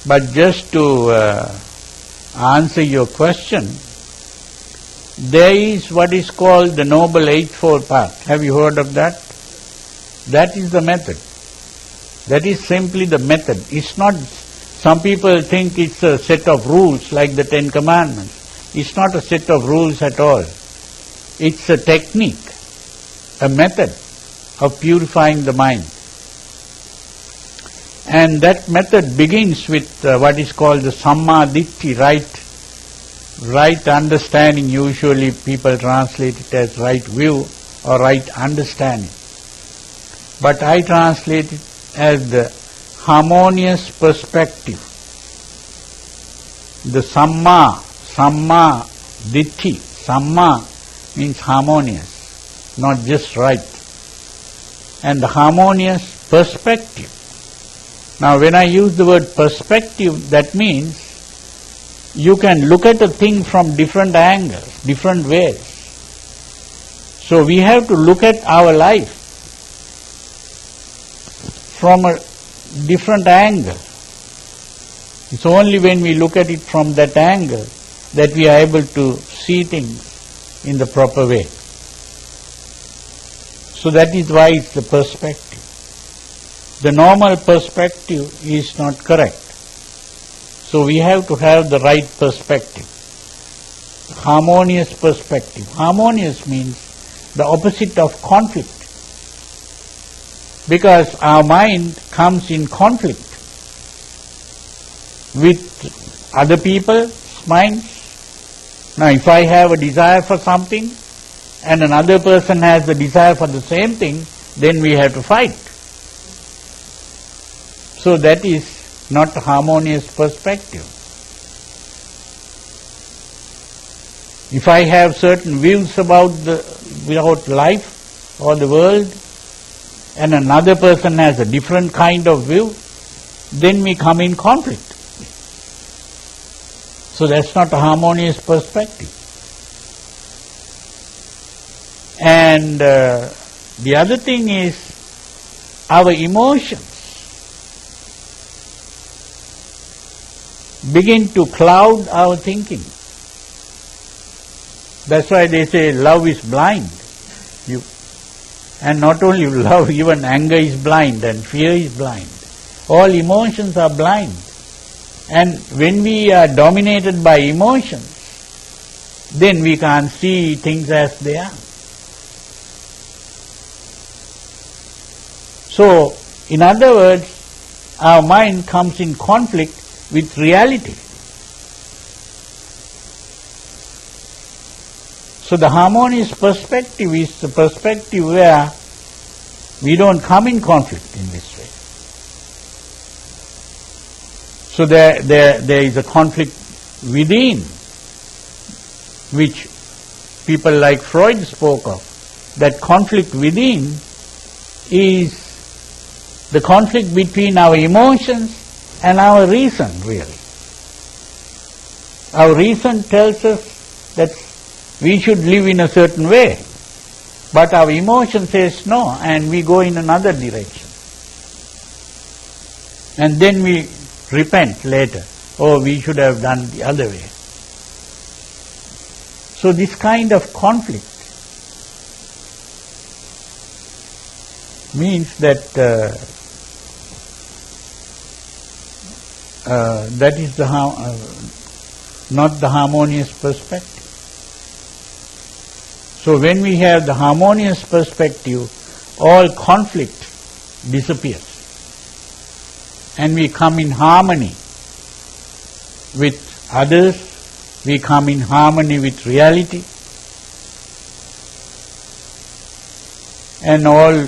but just to answer your question, there is what is called the Noble Eightfold Path. Have you heard of that? That is the method. That is simply the method. It's not, some people think it's a set of rules like the Ten Commandments. It's not a set of rules at all. It's a technique, a method of purifying the mind. And that method begins with what is called the Samma Ditti, right understanding. Usually people translate it as right view or right understanding. But I translate it as the harmonious perspective. The Samma Ditti. Samma means harmonious, not just right. And the harmonious perspective. Now when I use the word perspective, that means you can look at a thing from different angles, different ways. So we have to look at our life from a different angle. It's only when we look at it from that angle that we are able to see things in the proper way. So that is why it's the perspective. The normal perspective is not correct. So we have to have the right perspective. Harmonious perspective. Harmonious means the opposite of conflict. Because our mind comes in conflict with other people's minds. Now if I have a desire for something and another person has the desire for the same thing, then we have to fight. So that is not a harmonious perspective. If I have certain views about life or the world, and another person has a different kind of view, then we come in conflict. So that's not a harmonious perspective. And the other thing is our emotions begin to cloud our thinking. That's why they say love is blind. And not only love, even anger is blind and fear is blind. All emotions are blind. And when we are dominated by emotions, then we can't see things as they are. So, in other words, our mind comes in conflict with reality. So the harmonious perspective is the perspective where we don't come in conflict in this way. So there is a conflict within, which people like Freud spoke of. That conflict within is the conflict between our emotions and our reason, really. Our reason tells us that we should live in a certain way, but our emotion says no, and we go in another direction. And then we repent later. Oh, we should have done the other way. So this kind of conflict means that that is not the harmonious perspective. So when we have the harmonious perspective, all conflict disappears. And we come in harmony with others, we come in harmony with reality, and all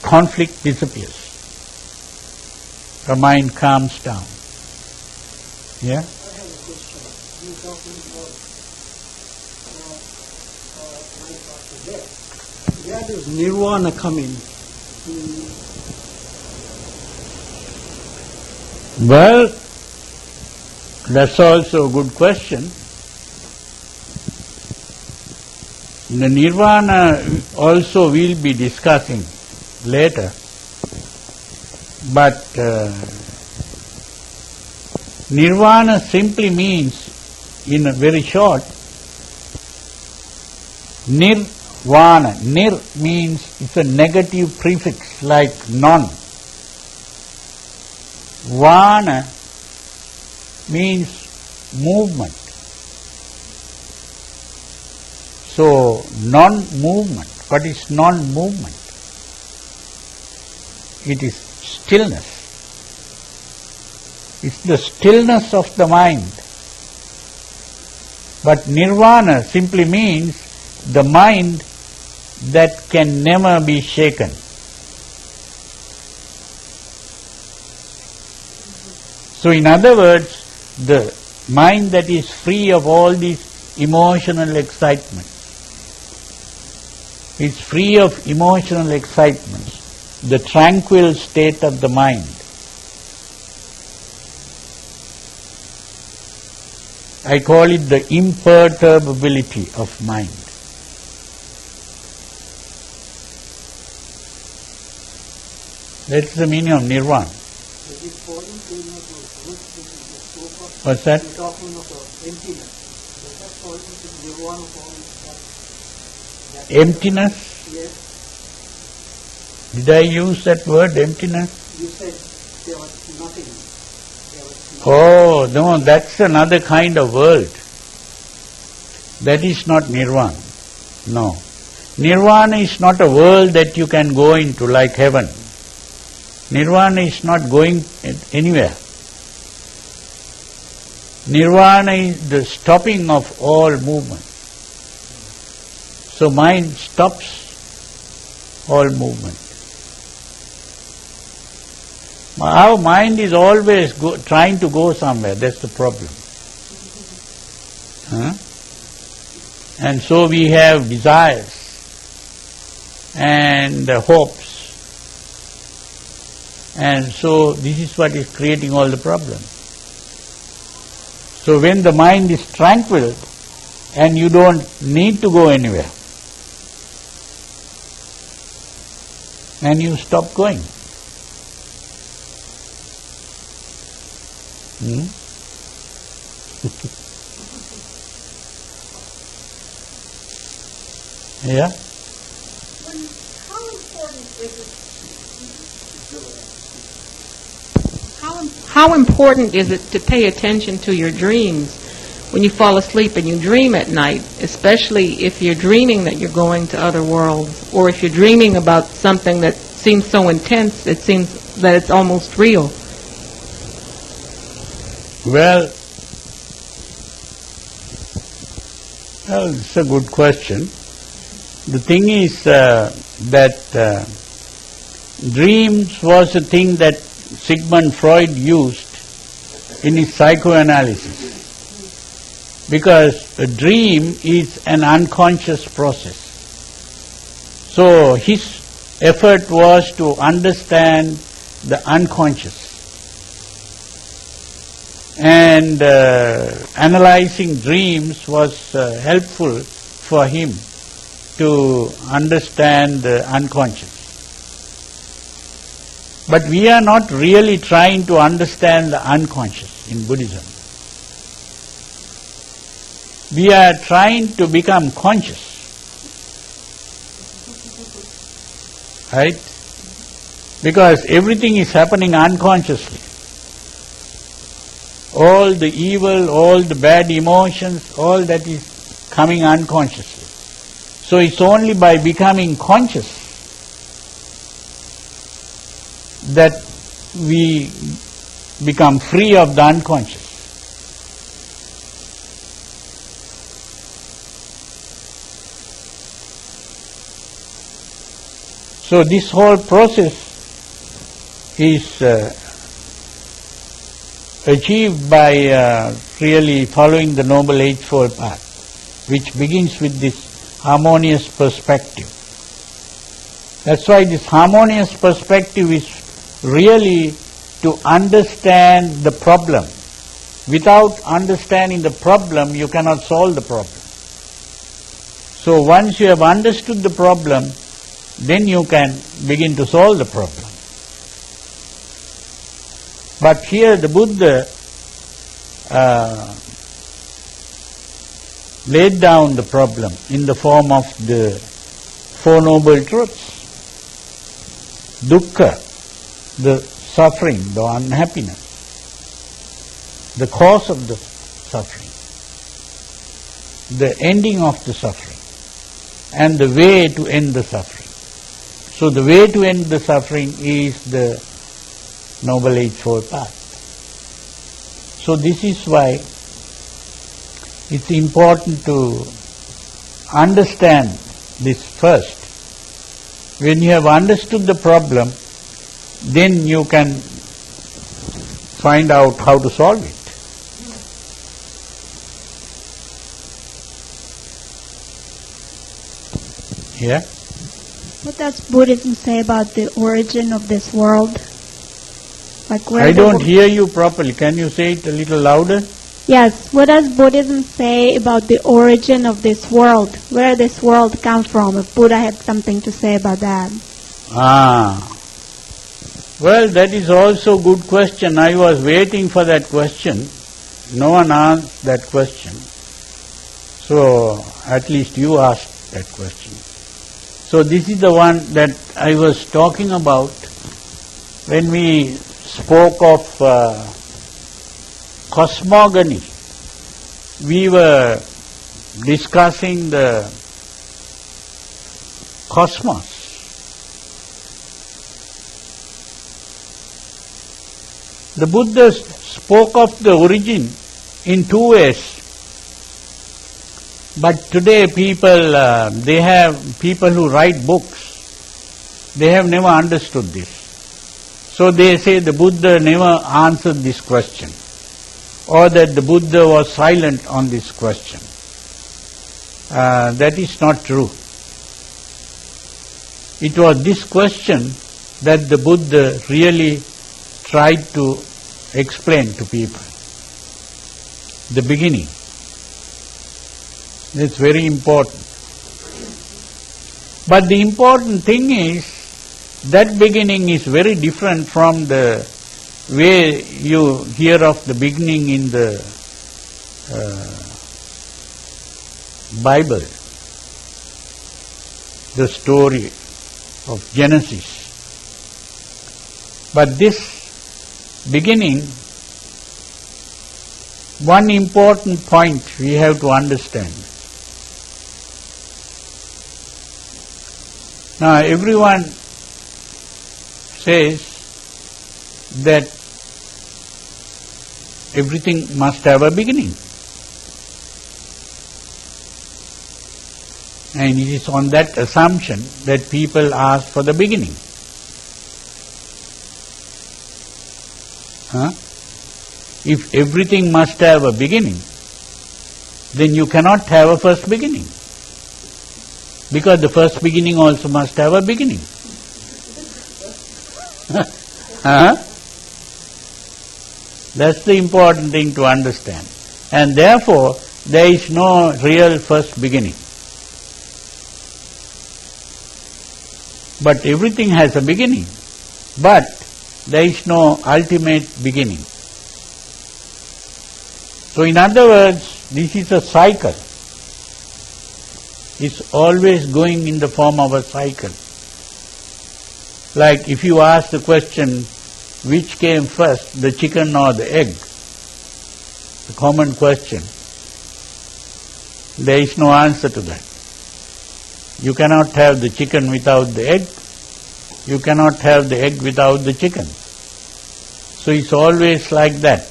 conflict disappears. The mind calms down. Yeah? I have a question. You're talking about life after death. Where does nirvana come in? Well, that's also a good question. The nirvana also we'll be discussing later. But nirvana simply means, in a very short, nirvana. Nir means it's a negative prefix like non. Vana means movement. So, non-movement. What is non-movement? It is stillness. It's the stillness of the mind. But nirvana simply means the mind that can never be shaken. So in other words, the mind that is free of all these emotional excitements, is free of emotional excitements, the tranquil state of the mind. I call it the imperturbability of mind. That's the meaning of nirvana. What's that? You're talking of emptiness. Does that fall into nirvana form? Emptiness? Yes. Did I use that word, emptiness? You said there was nothing. Oh, no, that's another kind of world. That is not nirvana. No. Nirvana is not a world that you can go into like heaven. Nirvana is not going anywhere. Nirvana is the stopping of all movement. So mind stops all movement. Our mind is always trying to go somewhere, that's the problem. And so we have desires and hopes. And so this is what is creating all the problems. So when the mind is tranquil and you don't need to go anywhere, and you stop going. Yeah? How important is it to pay attention to your dreams when you fall asleep and you dream at night, especially if you're dreaming that you're going to other worlds, or if you're dreaming about something that seems so intense, it seems that it's almost real? Well, it's a good question. The thing is that dreams was a thing that Sigmund Freud used in his psychoanalysis, because a dream is an unconscious process. So his effort was to understand the unconscious. And analyzing dreams was helpful for him to understand the unconscious. But we are not really trying to understand the unconscious in Buddhism. We are trying to become conscious. Right? Because everything is happening unconsciously. All the evil, all the bad emotions, all that is coming unconsciously. So it's only by becoming conscious that we become free of the unconscious. So this whole process is achieved by really following the Noble Eightfold Path, which begins with this harmonious perspective. That's why this harmonious perspective is really to understand the problem. Without understanding the problem, you cannot solve the problem. So once you have understood the problem, then you can begin to solve the problem. But here the Buddha laid down the problem in the form of the Four Noble Truths. Dukkha, the suffering, the unhappiness, the cause of the suffering, the ending of the suffering, and the way to end the suffering. So the way to end the suffering is the Noble Eightfold Path. So this is why it's important to understand this first. When you have understood the problem, then you can find out how to solve it. Yeah? What does Buddhism say about the origin of this world? Like where I don't hear you properly. Can you say it a little louder? Yes. What does Buddhism say about the origin of this world? Where this world comes from? If Buddha had something to say about that. Well, that is also a good question. I was waiting for that question. No one asked that question. So, at least you asked that question. So this is the one that I was talking about when we spoke of cosmogony. We were discussing the cosmos. The Buddha spoke of the origin in two ways. But today people who write books, they have never understood this. So they say the Buddha never answered this question, or that the Buddha was silent on this question. That is not true. It was this question that the Buddha really tried to explain to people. The beginning. It's very important. But the important thing is, that beginning is very different from the way you hear of the beginning in the Bible, the story of Genesis. But this beginning, one important point we have to understand. Now everyone says that everything must have a beginning. And it is on that assumption that people ask for the beginning. If everything must have a beginning, then you cannot have a first beginning. Because the first beginning also must have a beginning. That's the important thing to understand. And therefore, there is no real first beginning. But everything has a beginning. But there is no ultimate beginning. So in other words, this is a cycle. It's always going in the form of a cycle. Like if you ask the question, which came first, the chicken or the egg? The common question. There is no answer to that. You cannot have the chicken without the egg. You cannot have the egg without the chicken. So it's always like that.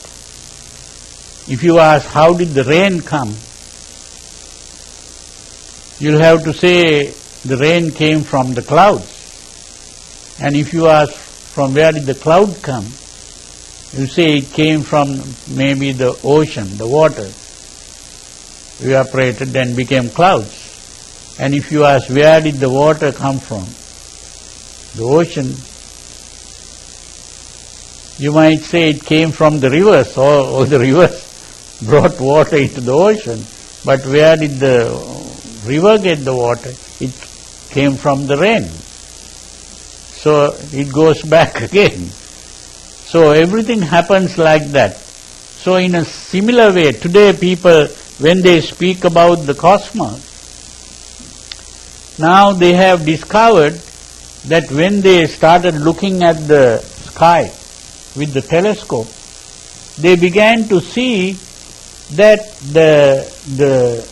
If you ask, how did the rain come? You'll have to say the rain came from the clouds. And if you ask, from where did the cloud come? You say it came from maybe the ocean, the water evaporated and became clouds. And if you ask, where did the water come from? The ocean. You might say it came from the rivers, or the rivers brought water into the ocean. But where did the river get the water? It came from the rain. So it goes back again. So everything happens like that. So in a similar way, today people, when they speak about the cosmos, now they have discovered that when they started looking at the sky with the telescope, they began to see that the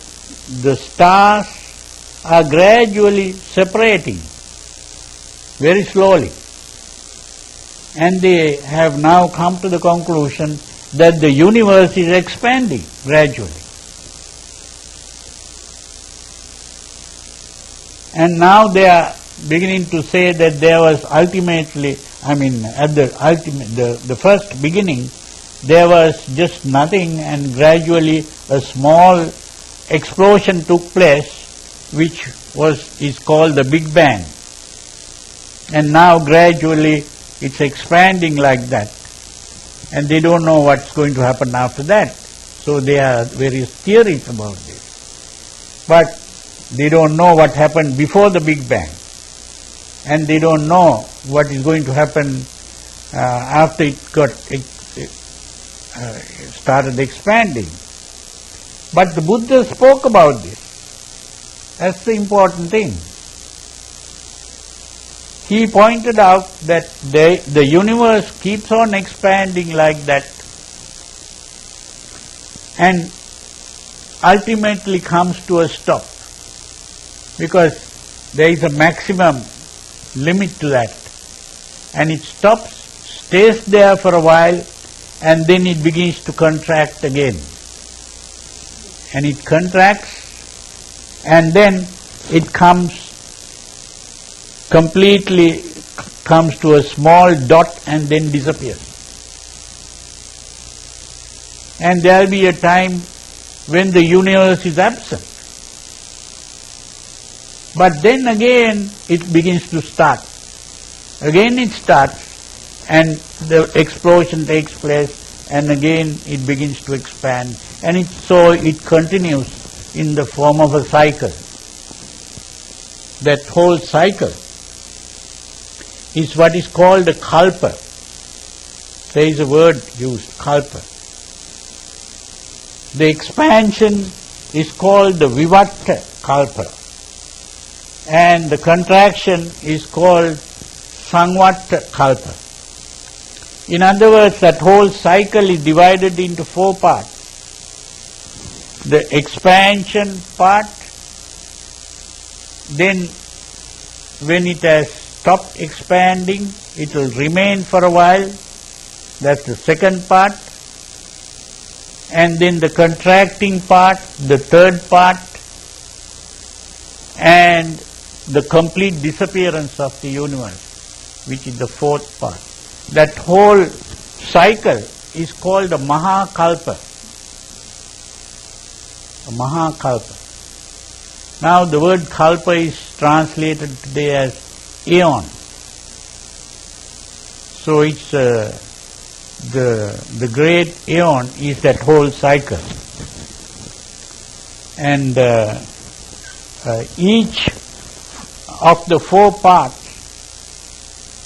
stars are gradually separating very slowly. And they have now come to the conclusion that the universe is expanding gradually. And now they are beginning to say that there was ultimately, at the first beginning, there was just nothing, and gradually a small explosion took place, which is called the Big Bang. And now gradually it's expanding like that. And they don't know what's going to happen after that. So there are various theories about this. But they don't know what happened before the Big Bang. And they don't know what is going to happen after it started expanding. But the Buddha spoke about this. That's the important thing. He pointed out that the universe keeps on expanding like that and ultimately comes to a stop, because there is a maximum limit to that, and it stops, stays there for a while, and then it begins to contract again. And it contracts, and then it completely comes to a small dot and then disappears. And there will be a time when the universe is absent. But then again it begins to start. Again it starts and the explosion takes place, and again it begins to expand, and so it continues in the form of a cycle. That whole cycle is what is called a kalpa. There is a word used, kalpa. The expansion is called the vivatta kalpa, and the contraction is called samvatta kalpa. In other words, that whole cycle is divided into 4 parts. The expansion part, then when it has stopped expanding, it will remain for a while. That's the second part. And then the contracting part, the third part, and the complete disappearance of the universe, which is the 4th part. That whole cycle is called a Maha kalpa. A Maha kalpa. Now the word kalpa is translated today as aeon. So it's the great aeon is that whole cycle. And each of the 4 parts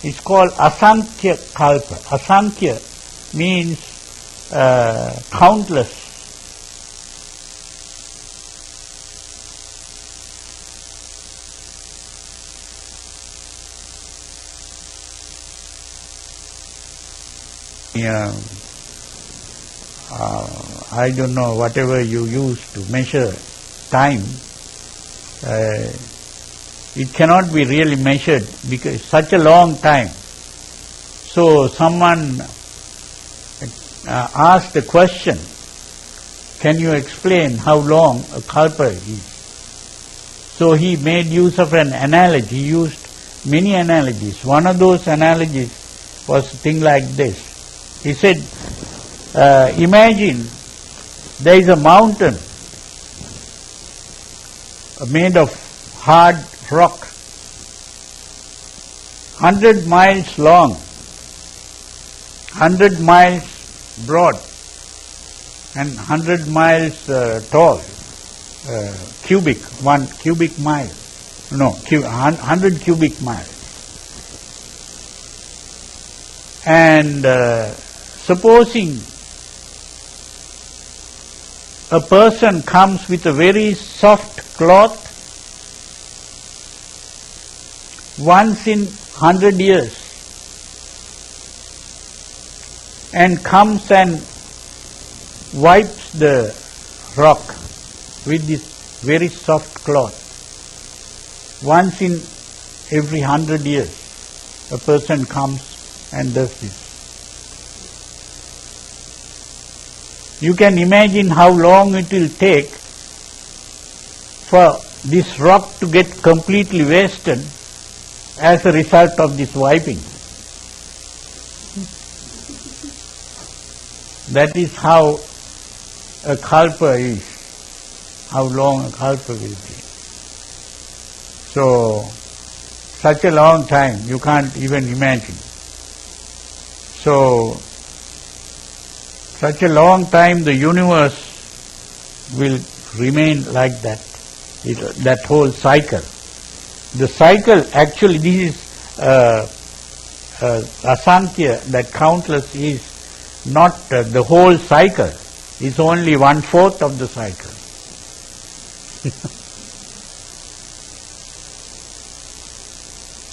is called Asankhya Kalpa. Asankhya means countless. I don't know, whatever you use to measure time, it cannot be really measured because it's such a long time. So someone asked the question, can you explain how long a kalpa is? So he made use of an analogy. He used many analogies. One of those analogies was a thing like this. He said, imagine there is a mountain made of hard rock, 100 miles long, 100 miles broad, and 100 miles tall, cubic, 1 cubic mile, 100 cubic miles. And supposing a person comes with a very soft cloth once in 100 years and comes and wipes the rock with this very soft cloth. Once in every 100 years a person comes and does this. You can imagine how long it will take for this rock to get completely wasted as a result of this wiping. That is how a kalpa is, how long a kalpa will be. So, such a long time, you can't even imagine. So, such a long time the universe will remain like that, that whole cycle. The cycle, actually, this is asankhya, that countless is not the whole cycle. It's only 1/4 of the cycle.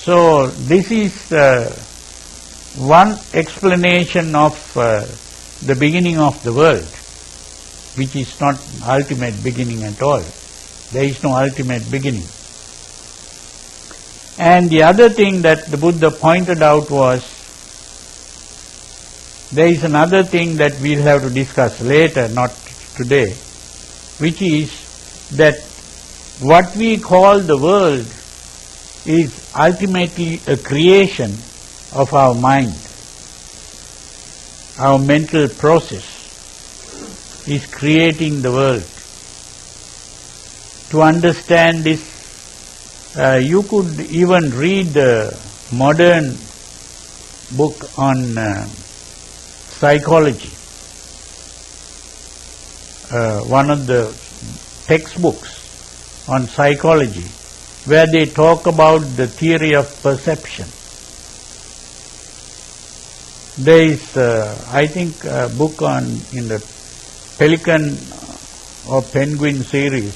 So this is one explanation of the beginning of the world, which is not ultimate beginning at all. There is no ultimate beginning. And the other thing that the Buddha pointed out was, there is another thing that we'll have to discuss later, not today, which is that what we call the world is ultimately a creation of our mind. Our mental process is creating the world. To understand this, you could even read the modern book on psychology, one of the textbooks on psychology, where they talk about the theory of perception. There is, I think, a book in the Pelican or Penguin series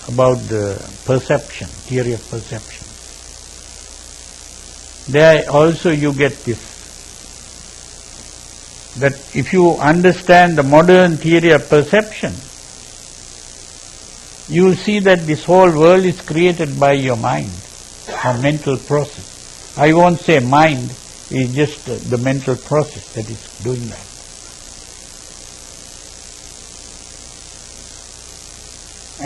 about the perception, theory of perception. There also you get this, that if you understand the modern theory of perception, you will see that this whole world is created by your mind, a mental process. I won't say mind, it's just the mental process that is doing that.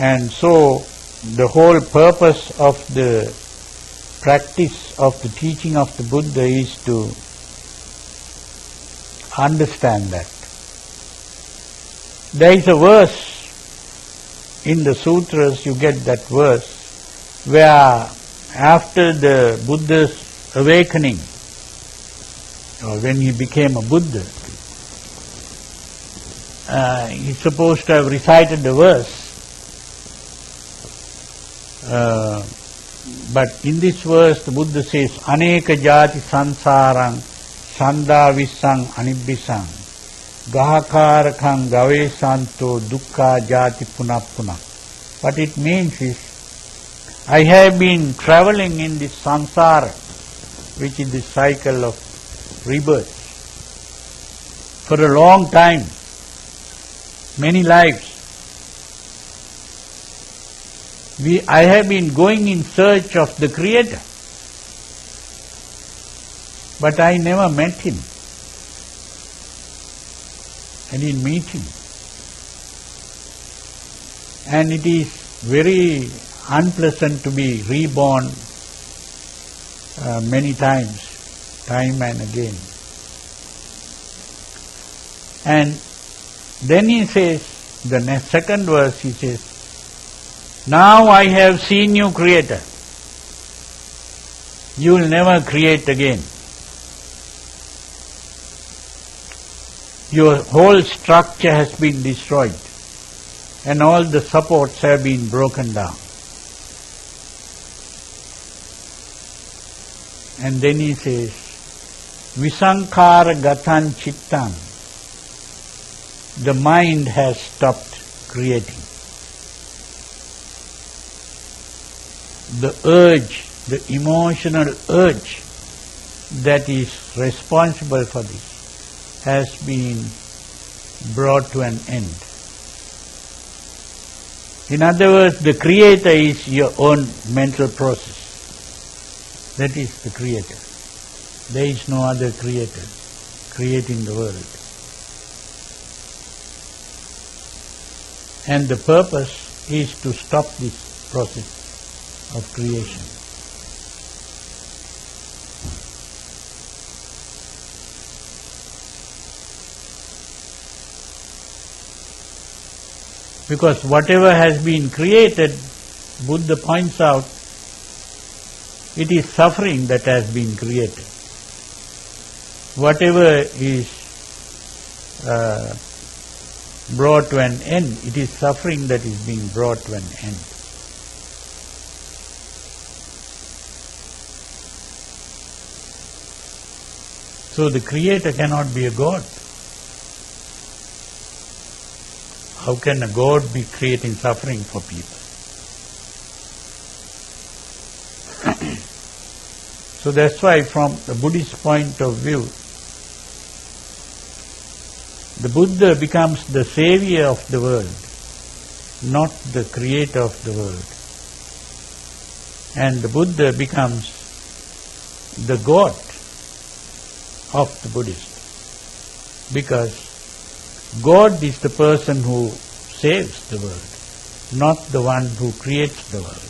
And so the whole purpose of the practice of the teaching of the Buddha is to understand that. There is a verse in the sutras, you get that verse, where after the Buddha's awakening, or when he became a Buddha, he's supposed to have recited the verse, but in this verse the Buddha says, Aneka jati sansarang sandavissang anibbisang gahakarakang gavesanto dukkha jati punapuna. What it means is, I have been traveling in this samsara, which is the cycle of rebirth, for a long time, many lives. I have been going in search of the Creator, but I never met Him. I didn't meet Him. And it is very unpleasant to be reborn many times, time and again. And then he says, the second verse he says, now I have seen you, Creator. You will never create again. Your whole structure has been destroyed, and all the supports have been broken down. And then he says, Visankara gatan chittam. The mind has stopped creating. The urge, the emotional urge that is responsible for this has been brought to an end. In other words, the Creator is your own mental process. That is the Creator. There is no other Creator creating the world. And the purpose is to stop this process of creation. Because whatever has been created, Buddha points out, it is suffering that has been created. Whatever is brought to an end, it is suffering that is being brought to an end. So the Creator cannot be a God. How can a God be creating suffering for people? So that's why from the Buddhist point of view, the Buddha becomes the savior of the world, not the creator of the world. And the Buddha becomes the God of the Buddhist, because God is the person who saves the world, not the one who creates the world.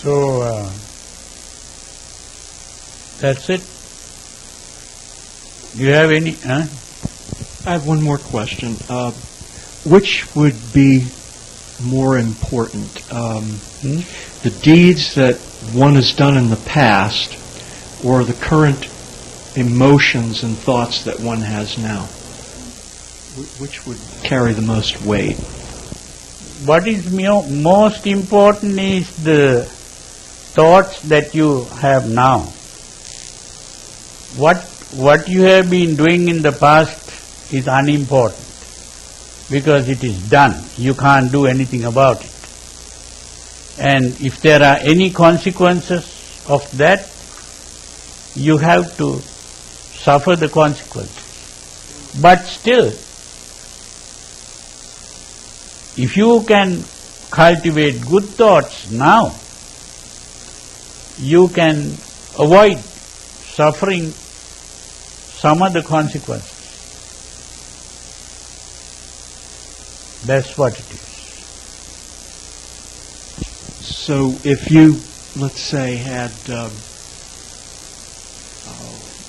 So, that's it. Do you have any? I have one more question. Which would be more important? The deeds that one has done in the past, or the current emotions and thoughts that one has now? Which would carry the most weight? What is most important is the thoughts that you have now. What you have been doing in the past is unimportant, because it is done. You can't do anything about it. And if there are any consequences of that, you have to suffer the consequences. But still, if you can cultivate good thoughts now, you can avoid suffering some of the consequences. That's what it is. So if you, let's say, had,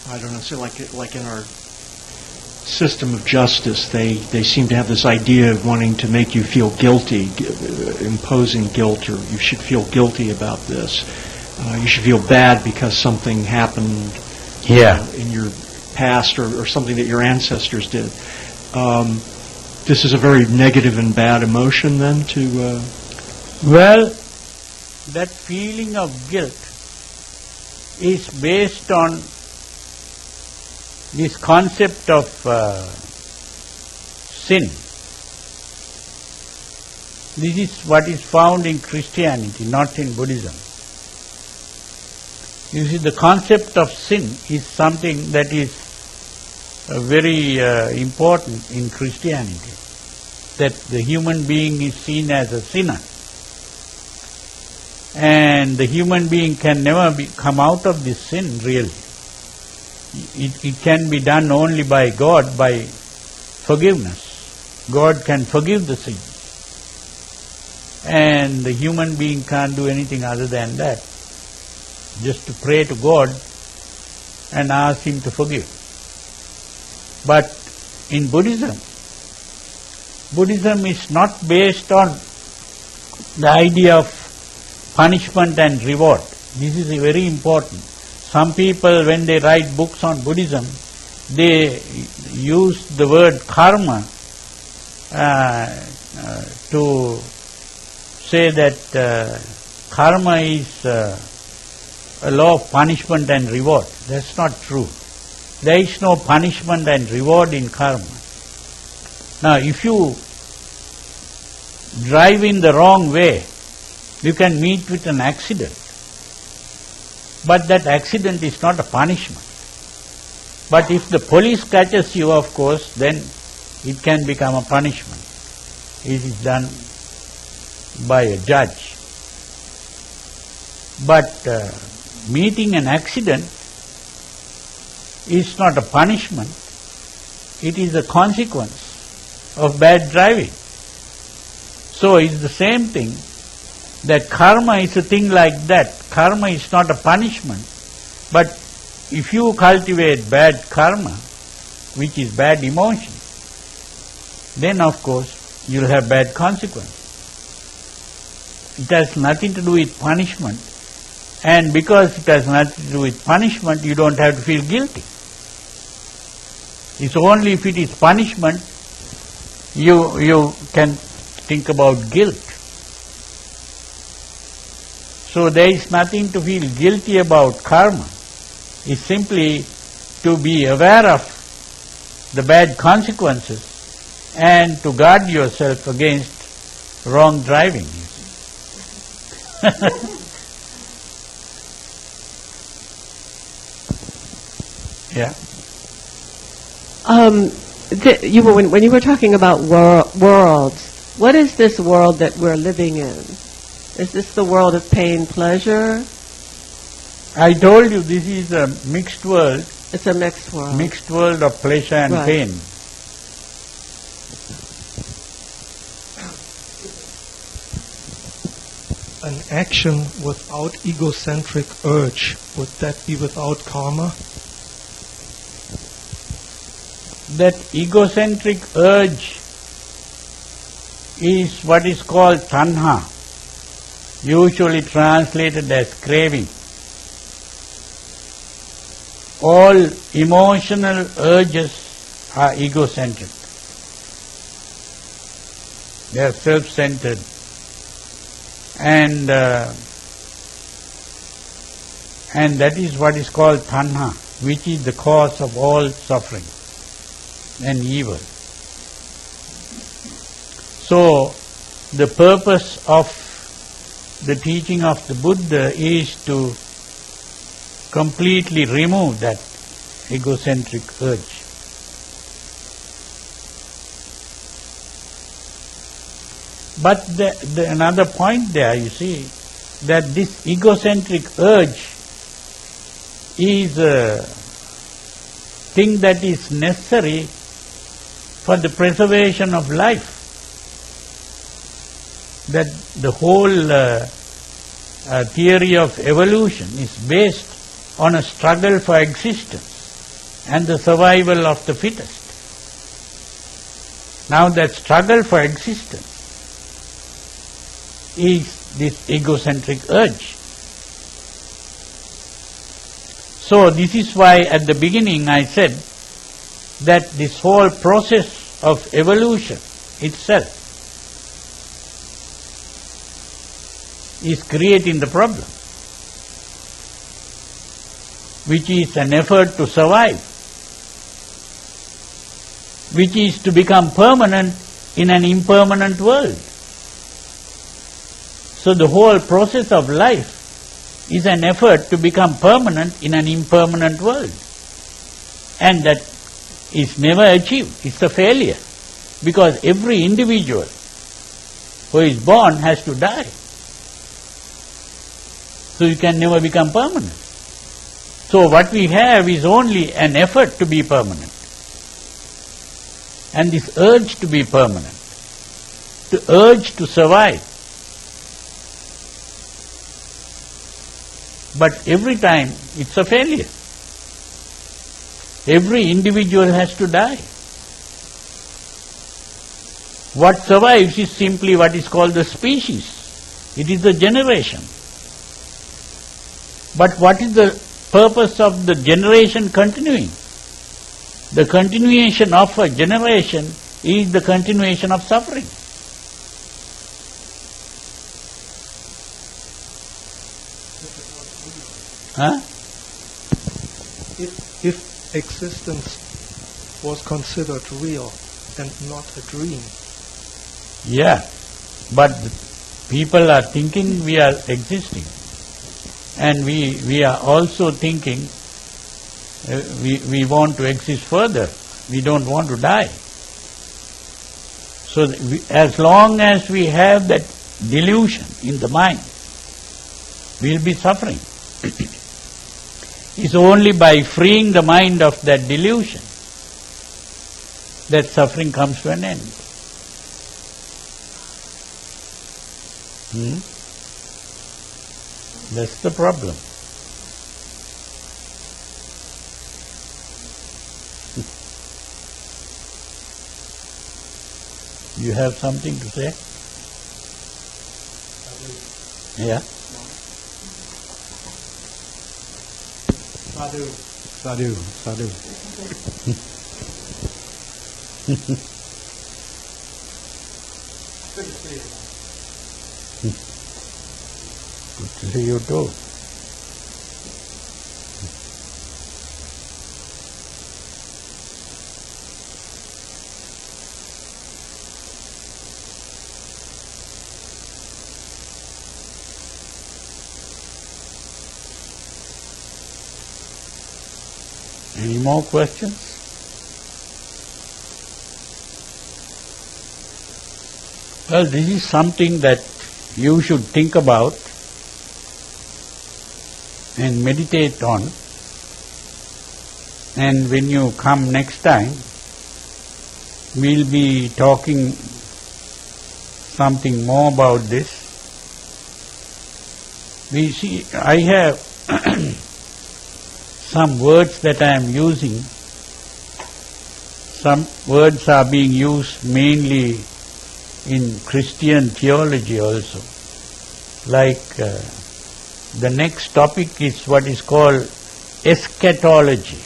I don't know, say like in our system of justice, they seem to have this idea of wanting to make you feel guilty, imposing guilt, or you should feel guilty about this. You should feel bad because something happened in your past or something that your ancestors did. This is a very negative and bad emotion then to... Well, that feeling of guilt is based on this concept of sin. This is what is found in Christianity, not in Buddhism. You see, the concept of sin is something that is very important in Christianity, that the human being is seen as a sinner. And the human being can never come out of this sin, really. It can be done only by God, by forgiveness. God can forgive the sin. And the human being can't do anything other than that. Just to pray to God and ask Him to forgive. But in Buddhism is not based on the idea of punishment and reward. This is very important. Some people, when they write books on Buddhism, they use the word karma to say that karma is a law of punishment and reward. That's not true. There is no punishment and reward in karma. Now, if you drive in the wrong way, you can meet with an accident. But that accident is not a punishment. But if the police catches you, of course, then it can become a punishment. It is done by a judge. But meeting an accident is not a punishment. It is a consequence of bad driving. So it's the same thing, that karma is a thing like that. Karma is not a punishment. But if you cultivate bad karma, which is bad emotion, then of course you'll have bad consequences. It has nothing to do with punishment. And because it has nothing to do with punishment, you don't have to feel guilty. It's only if it is punishment, you can think about guilt. So there is nothing to feel guilty about karma. It's simply to be aware of the bad consequences and to guard yourself against wrong driving. Yeah. When you were talking about worlds, what is this world that we're living in? Is this the world of pain, pleasure? I told you this is a mixed world. It's a mixed world. Mixed world of pleasure and pain. An action without egocentric urge, would that be without karma? That egocentric urge is what is called tanha, usually translated as craving. All emotional urges are egocentric. They are self-centered. And that is what is called tanha, which is the cause of all suffering and evil. So, the purpose of the teaching of the Buddha is to completely remove that egocentric urge. But another point there, you see, that this egocentric urge is a thing that is necessary for the preservation of life. That the whole theory of evolution is based on a struggle for existence and the survival of the fittest. Now that struggle for existence is this egocentric urge. So this is why at the beginning I said that this whole process of evolution itself is creating the problem, which is an effort to survive, which is to become permanent in an impermanent world. So the whole process of life is an effort to become permanent in an impermanent world. And that is never achieved. It's a failure. Because every individual who is born has to die. So you can never become permanent. So what we have is only an effort to be permanent. And this urge to be permanent, the urge to survive. But every time it's a failure. Every individual has to die. What survives is simply what is called the species. It is the generation. But what is the purpose of the generation continuing? The continuation of a generation is the continuation of suffering. Huh? If existence was considered real and not a dream. Yeah, but people are thinking we are existing. And we are also thinking we want to exist further. We don't want to die. So as long as we have that delusion in the mind, we'll be suffering. It's only by freeing the mind of that delusion that suffering comes to an end. That's the problem. You have something to say? Yeah? Sadhu. Sadhu. Sadhu. Good to see you. Good to see you too. Any more questions? Well, this is something that you should think about and meditate on. And when you come next time, we'll be talking something more about this. I have some words that I am using. Some words are being used mainly in Christian theology also. Like the next topic is what is called eschatology.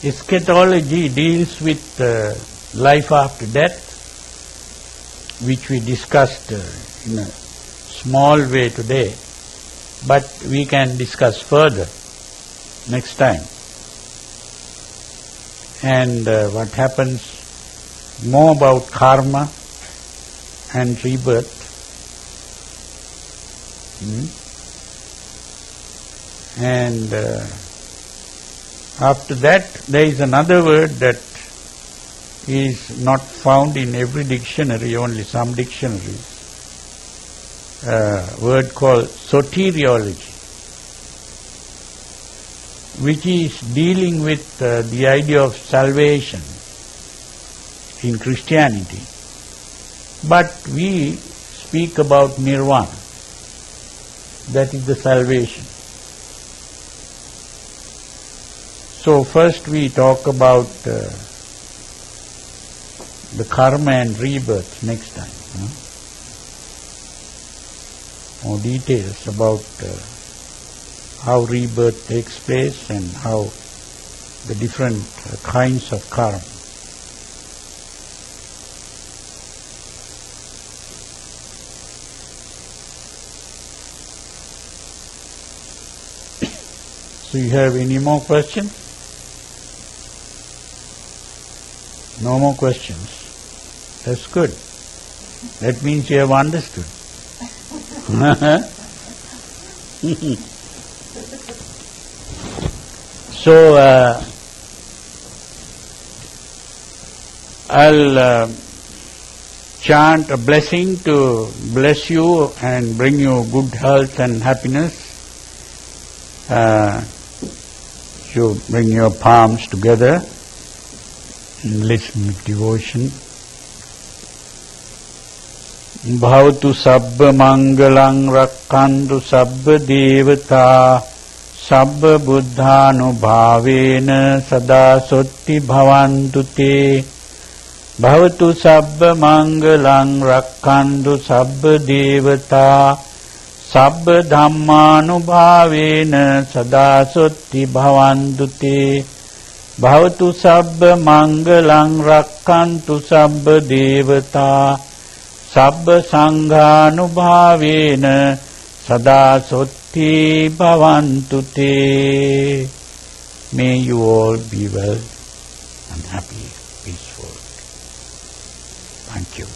Eschatology deals with life after death, which we discussed in a small way today, but we can discuss further next time. And what happens, more about karma and rebirth. And after that, there is another word that is not found in every dictionary, only some dictionaries. Word called soteriology, which is dealing with the idea of salvation in Christianity. But we speak about nirvana. That is the salvation. So first we talk about the karma and rebirth next time. More details about how rebirth takes place and how the different kinds of karma. So you have any more questions? No more questions. That's good. That means you have understood. So I'll chant a blessing to bless you and bring you good health and happiness. You bring your palms together and listen with devotion. Bhavatu sabba mangalang rakkantu sabba devata sabba buddhanubhavena sada sotti bhavantu te. Bhavatu sabba mangalang rakkantu sabba devata sabba dhammanubhavena sada sotti bhavantu te. Bhavatu sabba mangalang rakkantu sabba devata sabba sanghanubhavena sada sotti bhavantu te. May you all be well and happy, peaceful. Thank you.